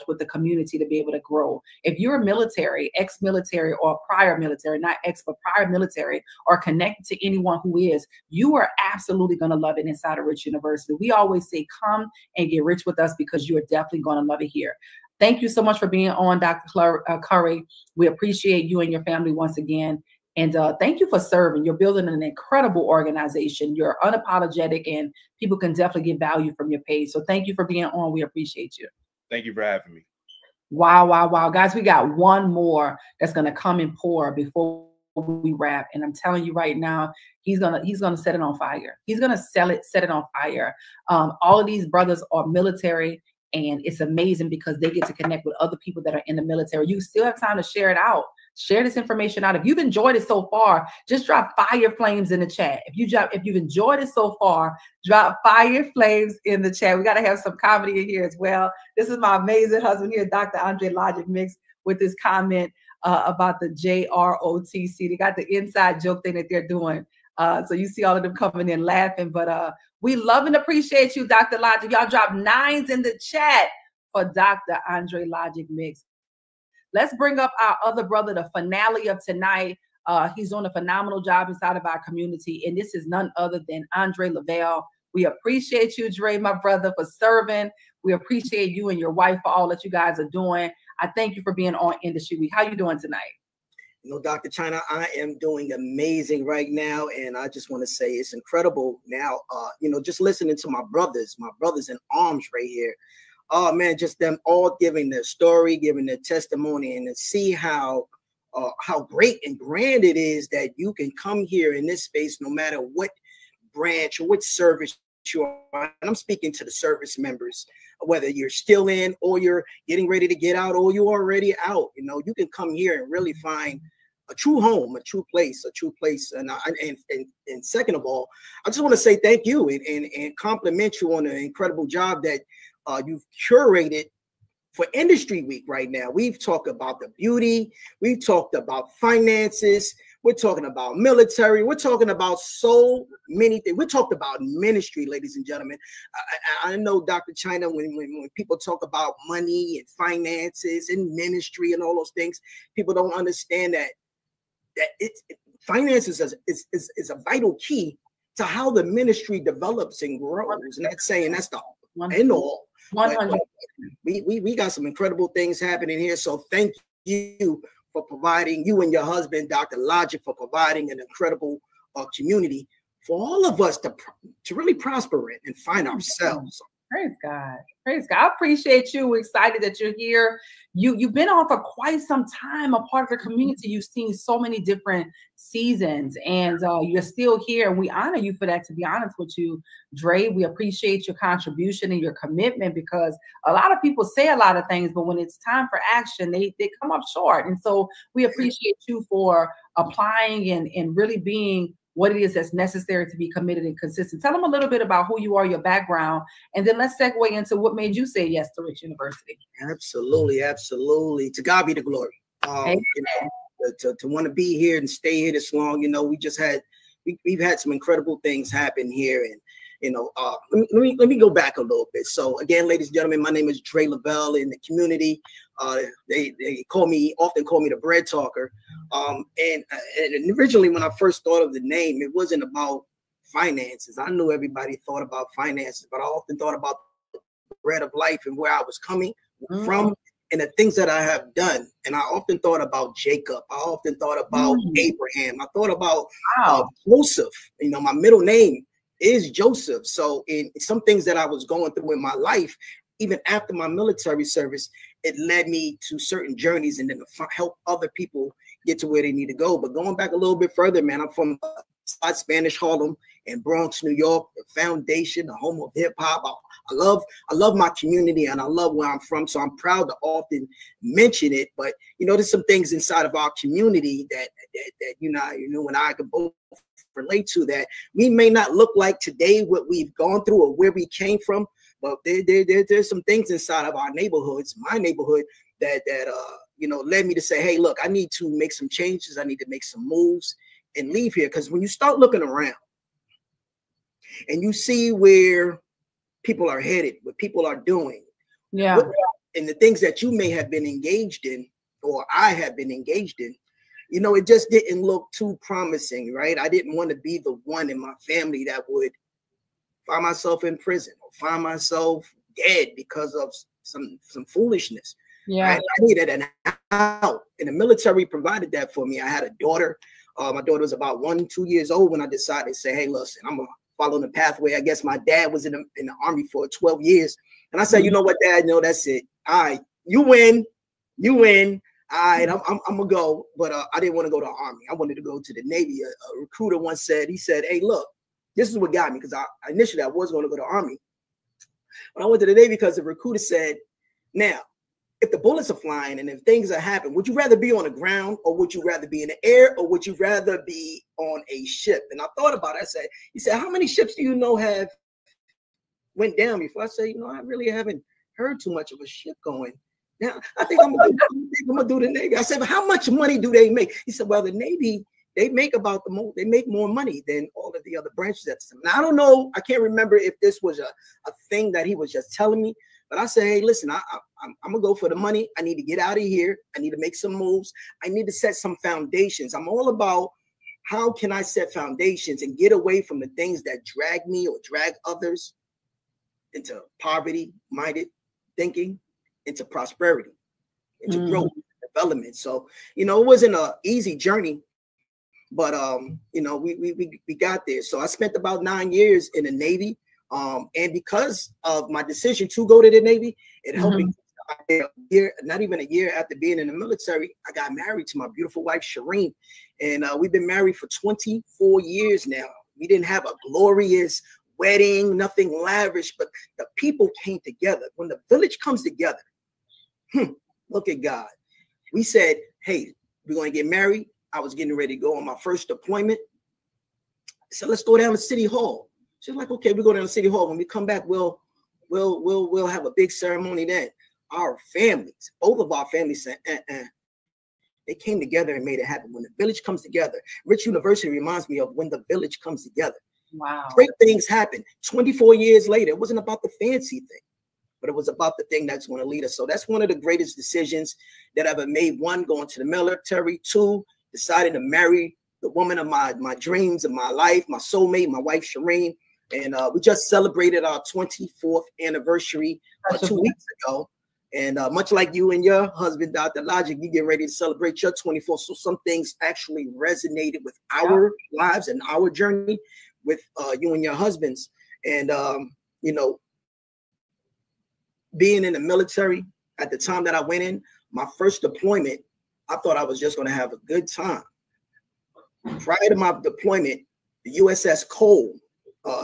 with the community to be able to grow. If you're a military, ex-military, or prior military, not ex, but prior military, or connected to anyone who is, you are absolutely going to love it inside of Rich University. We always say, come and get rich with us, because you are definitely going to love it here. Thank you so much for being on, Dr. Curry. We appreciate you and your family once again. And thank you for serving. You're building an incredible organization. You're unapologetic, and people can definitely get value from your page. So thank you for being on. We appreciate you. Thank you for having me. Wow, wow, wow. Guys, we got one more that's going to come and pour before we wrap. And I'm telling you right now, he's gonna set it on fire. He's gonna set it on fire. All of these brothers are military, and it's amazing because they get to connect with other people that are in the military. You still have time to share it out. Share this information out. If you've enjoyed it so far, just drop fire flames in the chat. If you've enjoyed it so far, drop fire flames in the chat. We got to have some comedy in here as well. This is my amazing husband here, Dr. Andre Logic Mix, with this comment about the JROTC. They got the inside joke thing that they're doing. So you see all of them coming in laughing, but we love and appreciate you, Dr. Logic. Y'all drop 9s in the chat for Dr. Andre Logic Mix. Let's bring up our other brother, the finale of tonight. He's doing a phenomenal job inside of our community, and this is none other than Andre Lovell. We appreciate you, Dre, my brother, for serving. We appreciate you and your wife for all that you guys are doing. I thank you for being on Industry Week. How you doing tonight? You know, Dr. Chyna, I am doing amazing right now, and I just want to say it's incredible now. You know, just listening to my brothers in arms right here. Oh man, just them all giving their story, giving their testimony, and to see how great and grand it is that you can come here in this space, no matter what branch or what service you are. And I'm speaking to the service members, whether you're still in or you're getting ready to get out or you're already out. You know, you can come here and really find a true home, a true place. And second of all, I just want to say thank you and compliment you on the incredible job that you've curated for Industry Week right now. We've talked about the beauty. We've talked about finances. We're talking about military. We're talking about so many things. We talked about ministry, ladies and gentlemen. I know, Dr. Chyna, when people talk about money and finances and ministry and all those things, people don't understand that finances is a vital key to how the ministry develops and grows. And that's saying that's the end all. 100. We got some incredible things happening here. So thank you for providing, you and your husband, Dr. Logic, for providing an incredible community for all of us to really prosper in and find ourselves. Praise God. Praise God. I appreciate you. We're excited that you're here. You've been on for quite some time, a part of the community. You've seen so many different seasons, and you're still here. And we honor you for that, to be honest with you, Dre. We appreciate your contribution and your commitment, because a lot of people say a lot of things, but when it's time for action, they come up short. And so we appreciate you for applying and really being what it is that's necessary to be committed and consistent. Tell them a little bit about who you are, your background, and then let's segue into what made you say yes to Rich University. Absolutely, absolutely. To God be the glory. You know, to want to be here and stay here this long, you know, we've had some incredible things happen here, and you know, let me go back a little bit. So again, ladies and gentlemen, my name is Dre Lovell. In the community, they often call me the bread talker. And originally, when I first thought of the name, it wasn't about finances. I knew everybody thought about finances, but I often thought about the bread of life and where I was coming from and the things that I have done. And I often thought about Jacob. I often thought about Abraham. I thought about Joseph. You know, my middle name is Joseph. So in some things that I was going through in my life, even after my military service, it led me to certain journeys and then to help other people get to where they need to go. But going back a little bit further, man, I'm from Spanish Harlem in Bronx, New York, the foundation, the home of hip hop. I love my community and I love where I'm from. So I'm proud to often mention it. But you know, there's some things inside of our community that you know, and I can both relate to, that we may not look like today what we've gone through or where we came from, but there's some things inside of our neighborhoods, my neighborhood, that you know, led me to say, hey, look, I need to make some changes. I need to make some moves and leave here. Because when you start looking around and you see where people are headed, what people are doing, and the things that you may have been engaged in, or I have been engaged in, you know, it just didn't look too promising, right? I didn't want to be the one in my family that would find myself in prison or find myself dead because of some foolishness. Yeah, I needed an out, and the military provided that for me. I had a daughter. My daughter was about 1-2 years old when I decided to say, hey, listen, I'm gonna follow the pathway. I guess my dad was in the Army for 12 years. And I said, you know what, Dad, no, that's it. All right, you win. all right, I'm gonna go, but I didn't want to go to the Army. I wanted to go to the Navy. A recruiter once said, he said, hey, look, this is what got me, because initially I was going to go to the Army, but I went to the Navy because the recruiter said, now, if the bullets are flying and if things are happening, would you rather be on the ground, or would you rather be in the air, or would you rather be on a ship? And I thought about it. I said, he said, how many ships do you know have went down before? I said, you know, I really haven't heard too much of a ship going. Now, I think I'm gonna do the Navy. I said, but how much money do they make? He said, well, the Navy, they make they make more money than all of the other branches at the time. Now, I don't know, I can't remember if this was a thing that he was just telling me, but I said, hey, listen, I'm gonna go for the money. I need to get out of here. I need to make some moves. I need to set some foundations. I'm all about how can I set foundations and get away from the things that drag me or drag others into poverty-minded thinking, into prosperity, into growth, development. So, you know, it wasn't an easy journey, but you know, we got there. So I spent about 9 years in the Navy, and because of my decision to go to the Navy, it helped me. A year, not even a year after being in the military, I got married to my beautiful wife, Shireen, and we've been married for 24 years now. We didn't have a glorious wedding, nothing lavish, but the people came together. When the village comes together, look at God. We said, hey, we're going to get married. I was getting ready to go on my first deployment. So let's go down to City Hall. She's like, okay, we go down to City Hall. When we come back, we'll have a big ceremony then. Our families, both of our families said, They came together and made it happen. When the village comes together, Rich University reminds me of when the village comes together. Wow. Great things happen. 24 years later, it wasn't about the fancy thing, but it was about the thing that's going to lead us. So that's one of the greatest decisions that I've ever made. One, going to the military. Two, deciding to marry the woman of my dreams and my life, my soulmate, my wife, Shireen. And we just celebrated our 24th anniversary 2 weeks ago. And much like you and your husband, Dr. Logic, you get ready to celebrate your 24th. So some things actually resonated with our lives and our journey with you and your husbands. And, you know, being in the military at the time that I went in, my first deployment, I thought I was just going to have a good time. Prior to my deployment, the USS Cole,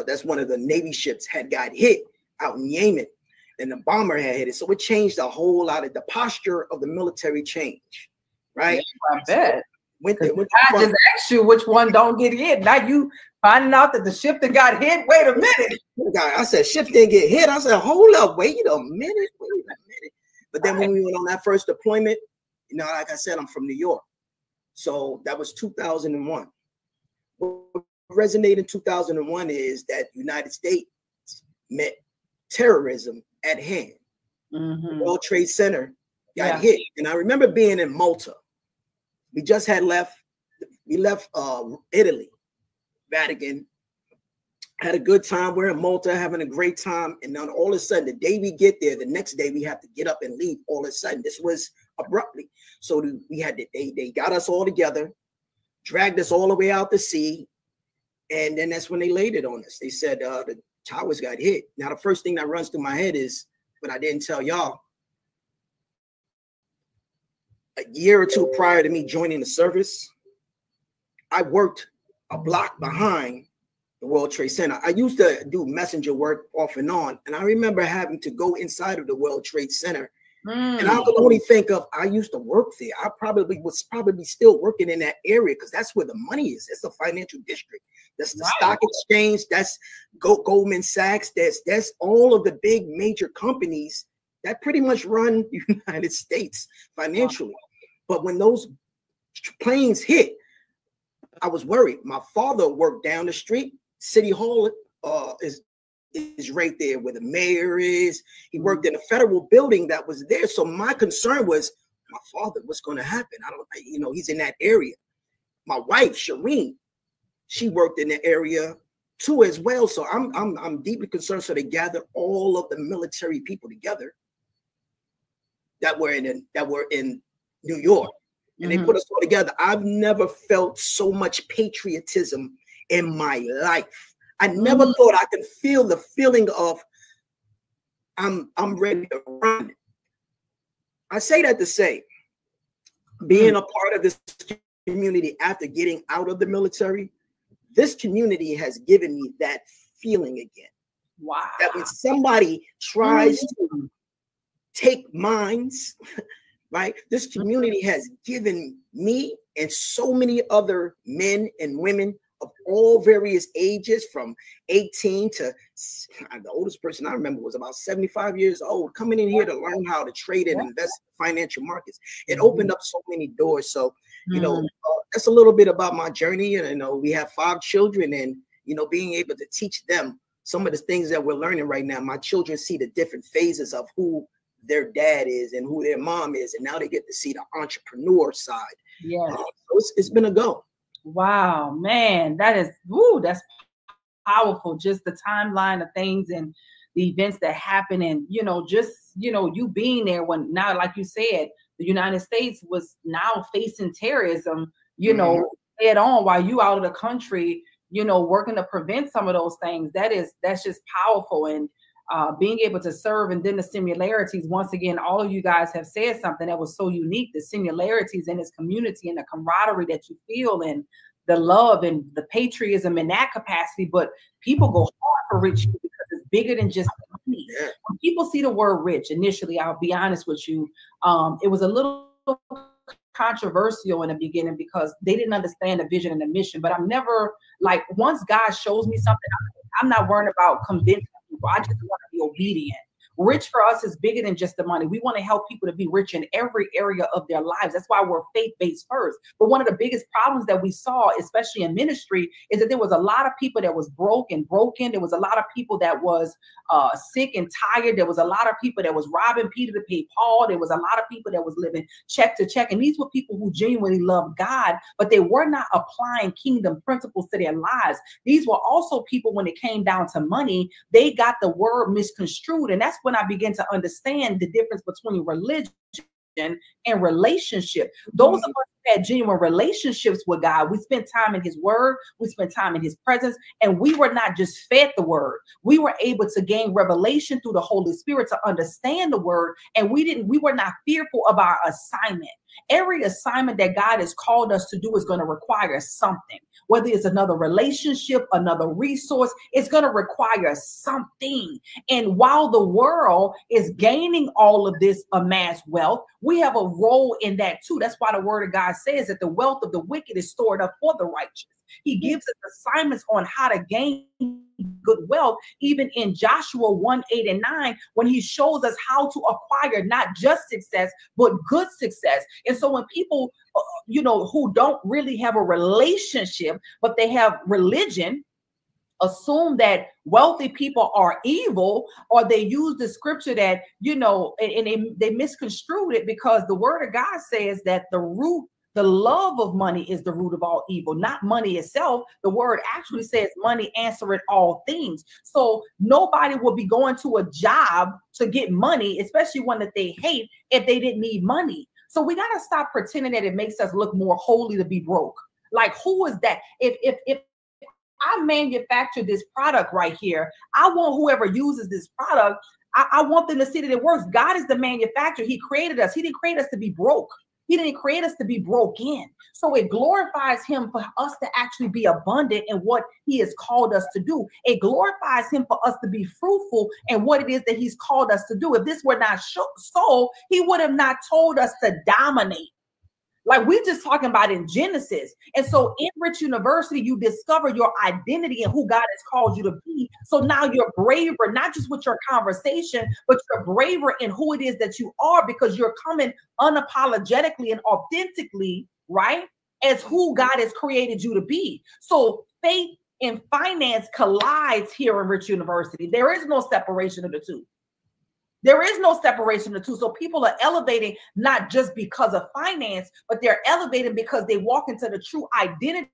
that's one of the Navy ships, had got hit out in Yemen, and the bomber had hit it. So it changed a whole lot of the posture of the military change, right? Yeah, I bet. I just asked you which one don't get hit. Now you finding out that the ship that got hit. Wait a minute. I said, ship didn't get hit. I said, hold up, wait a minute. But then when we went on that first deployment, you know, like I said, I'm from New York. So that was 2001. What resonated in 2001 is that the United States met terrorism at hand. The World Trade Center got hit. And I remember being in Malta. We just had left. We left Italy, Vatican. Had a good time. We're in Malta having a great time. And then all of a sudden, the day we get there, the next day we have to get up and leave all of a sudden. This was abruptly. So we had to, they got us all together, dragged us all the way out to sea. And then that's when they laid it on us. They said the towers got hit. Now, the first thing that runs through my head is, but I didn't tell y'all, a year or two prior to me joining the service, I worked a block behind the World Trade Center. I used to do messenger work off and on, and I remember having to go inside of the World Trade Center. And I could only think of, I used to work there. I was probably still working in that area because that's where the money is. It's the financial district. That's the stock exchange. That's Goldman Sachs. That's all of the big major companies that pretty much run the United States financially. But when those planes hit, I was worried. My father worked down the street. City Hall is right there where the mayor is. He worked in a federal building that was there. So my concern was, my father, what's going to happen? I don't, you know, he's in that area. My wife, Shireen, she worked in the area too as well. So I'm deeply concerned. So they gathered all of the military people together that were in New York, and they put us all together. I've never felt so much patriotism in my life. I never thought I could feel the feeling of I'm ready to run. I say that to say, being a part of this community after getting out of the military, this community has given me that feeling again. Wow. That when somebody tries to take minds, right? This community has given me and so many other men and women of all various ages, from 18 to the oldest person I remember was about 75 years old, coming in here to learn how to trade and invest in financial markets. It opened up so many doors. So, you know, that's a little bit about my journey. And, you know, we have 5 children, and, you know, being able to teach them some of the things that we're learning right now. My children see the different phases of who their dad is and who their mom is. And now they get to see the entrepreneur side. Yes. So it's been a go. Wow, man, that's powerful. Just the timeline of things and the events that happen, and just you being there when, now, like you said, the United States was now facing terrorism, head on, while you out of the country, working to prevent some of those things. That's just powerful. And being able to serve, and then the similarities. Once again, all of you guys have said something that was so unique, the similarities in this community and the camaraderie that you feel, and the love and the patriotism in that capacity. But people go hard for rich because it's bigger than just money. Yeah. When people see the word rich, initially, I'll be honest with you, it was a little controversial in the beginning because they didn't understand the vision and the mission. But I'm never, like, once God shows me something, I'm not worried about convincing people. I just want to be obedient. Rich for us is bigger than just the money. We want to help people to be rich in every area of their lives. That's why we're faith-based first. But one of the biggest problems that we saw, especially in ministry, is that there was a lot of people that was broke and broken. There was a lot of people that was sick and tired. There was a lot of people that was robbing Peter to pay Paul. There was a lot of people that was living check to check. And these were people who genuinely loved God, but they were not applying kingdom principles to their lives. These were also people, when it came down to money, they got the word misconstrued. And that's when I began to understand the difference between religion and relationship. Those of us who had genuine relationships with God, we spent time in his word, we spent time in his presence, and we were not just fed the word. We were able to gain revelation through the Holy Spirit to understand the word, and we were not fearful of our assignment. Every assignment that God has called us to do is going to require something. Whether it's another relationship, another resource, it's going to require something. And while the world is gaining all of this amassed wealth, we have a role in that too. That's why the word of God says that the wealth of the wicked is stored up for the righteous. He gives us assignments on how to gain good wealth, even in Joshua 1:8-9, when he shows us how to acquire not just success, but good success. And so when people, who don't really have a relationship, but they have religion, assume that wealthy people are evil, or they use the scripture that, and they misconstrued it, because the word of God says that the love of money is the root of all evil, not money itself. The word actually says money answereth all things. So nobody will be going to a job to get money, especially one that they hate, if they didn't need money. So we got to stop pretending that it makes us look more holy to be broke. Like, who is that? If I manufacture this product right here, I want whoever uses this product, I want them to see that it works. God is the manufacturer. He created us. He didn't create us to be broke. He didn't create us to be broken. So it glorifies him for us to actually be abundant in what he has called us to do. It glorifies him for us to be fruitful in what it is that he's called us to do. If this were not so, he would have not told us to dominate. Like we're just talking about in Genesis. And so in Rich University, you discover your identity and who God has called you to be. So now you're braver, not just with your conversation, but you're braver in who it is that you are, because you're coming unapologetically and authentically, right, as who God has created you to be. So faith and finance collides here in Rich University. There is no separation of the two. There is no separation of the two. So people are elevating not just because of finance, but they're elevating because they walk into the true identity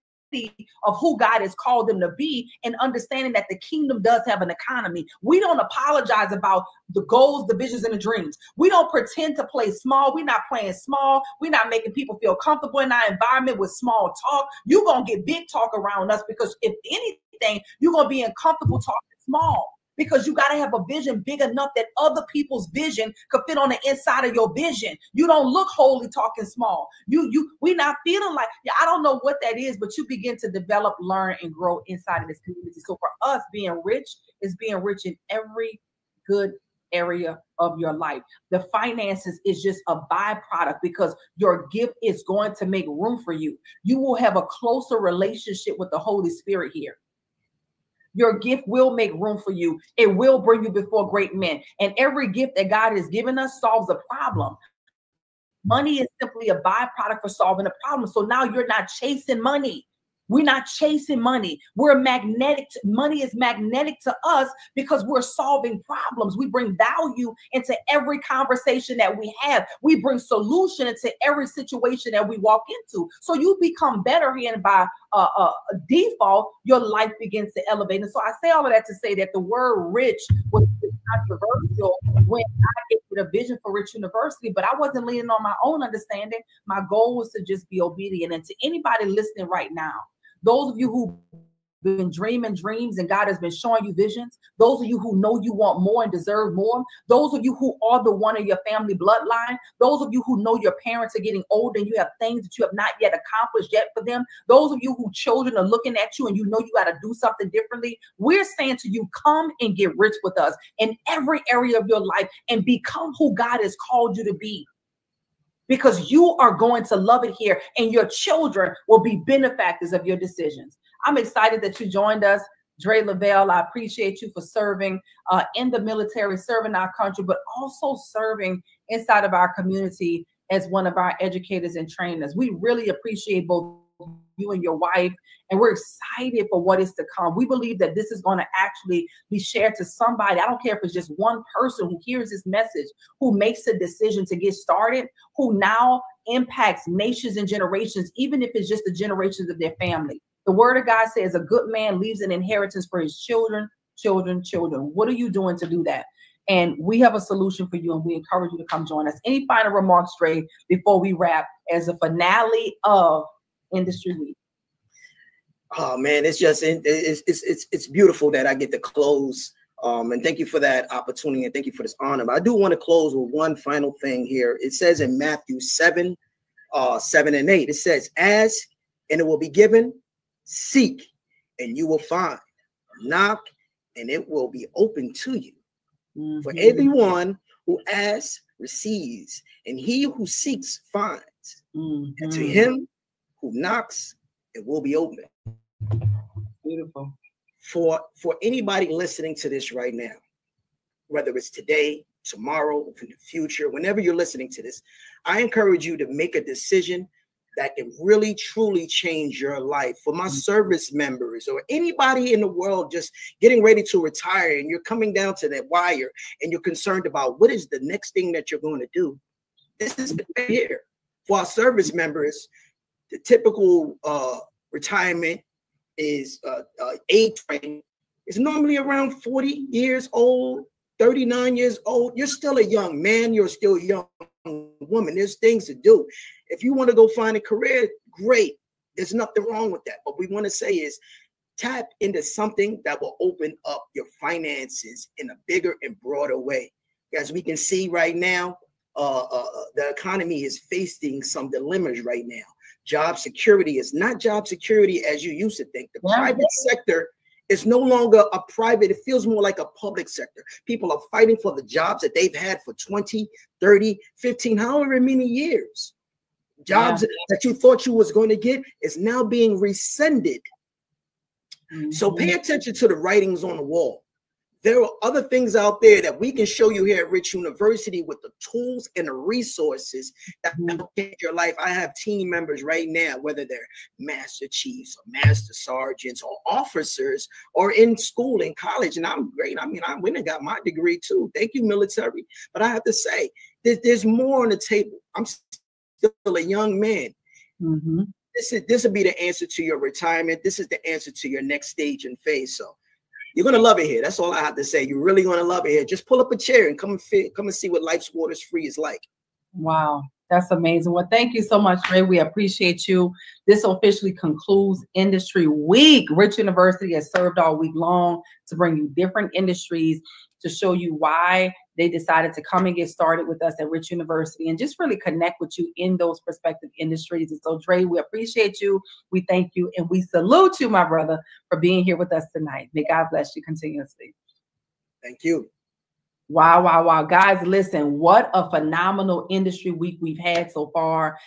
of who God has called them to be, and understanding that the kingdom does have an economy. We don't apologize about the goals, the visions, and the dreams. We don't pretend to play small. We're not playing small. We're not making people feel comfortable in our environment with small talk. You're going to get big talk around us, because if anything, you're going to be uncomfortable talking small. because you got to have a vision big enough that other people's vision could fit on the inside of your vision. You don't look holy talking small. We not feeling like, yeah, I don't know what that is, but you begin to develop, learn, and grow inside of this community. So for us, being rich is being rich in every good area of your life. The finances is just a byproduct because your gift is going to make room for you. You will have a closer relationship with the Holy Spirit here. Your gift will make room for you. It will bring you before great men. And every gift that God has given us solves a problem. Money is simply a byproduct for solving a problem. So now you're not chasing money. We're not chasing money. We're magnetic. Money is magnetic to us because we're solving problems. We bring value into every conversation that we have. We bring solution into every situation that we walk into. So you become better here, and by default, your life begins to elevate. And so I say all of that to say that the word rich was controversial when I gave it a vision for Rich University, but I wasn't leaning on my own understanding. My goal was to just be obedient. And to anybody listening right now, those of you who've been dreaming dreams and God has been showing you visions, those of you who know you want more and deserve more, those of you who are the one in your family bloodline, those of you who know your parents are getting older and you have things that you have not yet accomplished yet for them, those of you who children are looking at you and you know you got to do something differently, we're saying to you, come and get rich with us in every area of your life and become who God has called you to be. Because you are going to love it here and your children will be benefactors of your decisions. I'm excited that you joined us, Lovell. I appreciate you for serving in the military, serving our country, but also serving inside of our community as one of our educators and trainers. We really appreciate both you and your wife, and we're excited for what is to come. We believe that this is going to actually be shared to somebody. I don't care if it's just one person who hears this message, who makes a decision to get started, who now impacts nations and generations, even if it's just the generations of their family. The word of God says a good man leaves an inheritance for his children, children, children. What are you doing to do that? And we have a solution for you, and we encourage you to come join us. Any final remarks, Dre, before we wrap as a finale of Industry Week? Oh man, it's just it's beautiful that I get to close. And thank you for that opportunity, and thank you for this honor. But I do want to close with one final thing here. It says in Matthew 7, 7 and 8, it says, "Ask and it will be given, seek and you will find, knock and it will be open to you. Mm-hmm. For everyone who asks receives, and he who seeks finds, mm-hmm. and to him who knocks it will be open." Beautiful. For anybody listening to this right now, whether it's today, tomorrow, in the future, whenever you're listening to this, I encourage you to make a decision that can really, truly change your life. For my service members or anybody in the world just getting ready to retire and you're coming down to that wire and you're concerned about what is the next thing that you're going to do, this is right here. For our service members, the typical retirement is age frame is normally around 40 years old, 39 years old. You're still a young man. You're still a young woman. There's things to do. If you want to go find a career, great. There's nothing wrong with that. What we want to say is tap into something that will open up your finances in a bigger and broader way. As we can see right now, the economy is facing some dilemmas right now. Job security is not job security as you used to think. The private sector is no longer a private. It feels more like a public sector. People are fighting for the jobs that they've had for 20, 30, 15, however many years. Jobs that you thought you was going to get is now being rescinded. Mm-hmm. So pay attention to the writings on the wall. There are other things out there that we can show you here at Rich University with the tools and the resources that will change your life. I have team members right now, whether they're master chiefs or master sergeants or officers or in school, in college, and I'm great. I mean, I went and got my degree too. Thank you, military. But I have to say, there's more on the table. I'm still a young man. Mm-hmm. This will be the answer to your retirement. This is the answer to your next stage and phase. So you're going to love it here. That's all I have to say. You're really going to love it here. Just pull up a chair and come and see what Life's Waters Free is like. Wow. That's amazing. Well, thank you so much, Ray. We appreciate you. This officially concludes Industry Week. Rich University has served all week long to bring you different industries, to show you why they decided to come and get started with us at Rich University and just really connect with you in those prospective industries. And so, Dre, we appreciate you. We thank you. And we salute you, my brother, for being here with us tonight. May God bless you continuously. Thank you. Wow, wow, wow. Guys, listen, what a phenomenal industry week we've had so far.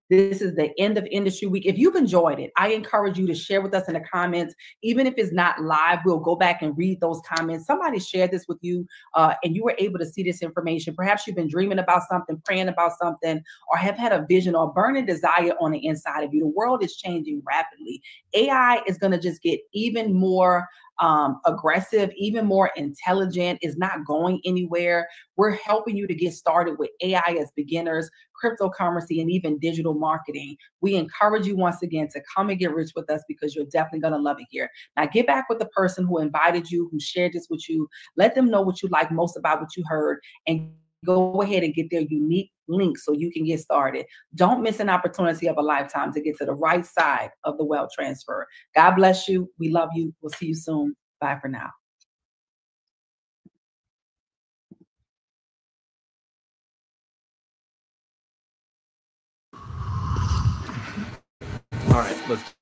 This is the end of Industry Week. If you've enjoyed it, I encourage you to share with us in the comments. Even if it's not live, we'll go back and read those comments. Somebody shared this with you and you were able to see this information. Perhaps you've been dreaming about something, praying about something, or have had a vision or burning desire on the inside of you. The world is changing rapidly. AI is going to just get even more aggressive, even more intelligent, is not going anywhere. We're helping you to get started with AI as beginners, cryptocurrency, and even digital marketing. We encourage you once again to come and get rich with us because you're definitely going to love it here. Now get back with the person who invited you, who shared this with you. Let them know what you like most about what you heard, and go ahead and get their unique link so you can get started. Don't miss an opportunity of a lifetime to get to the right side of the wealth transfer. God bless you. We love you. We'll see you soon. Bye for now. All right, let's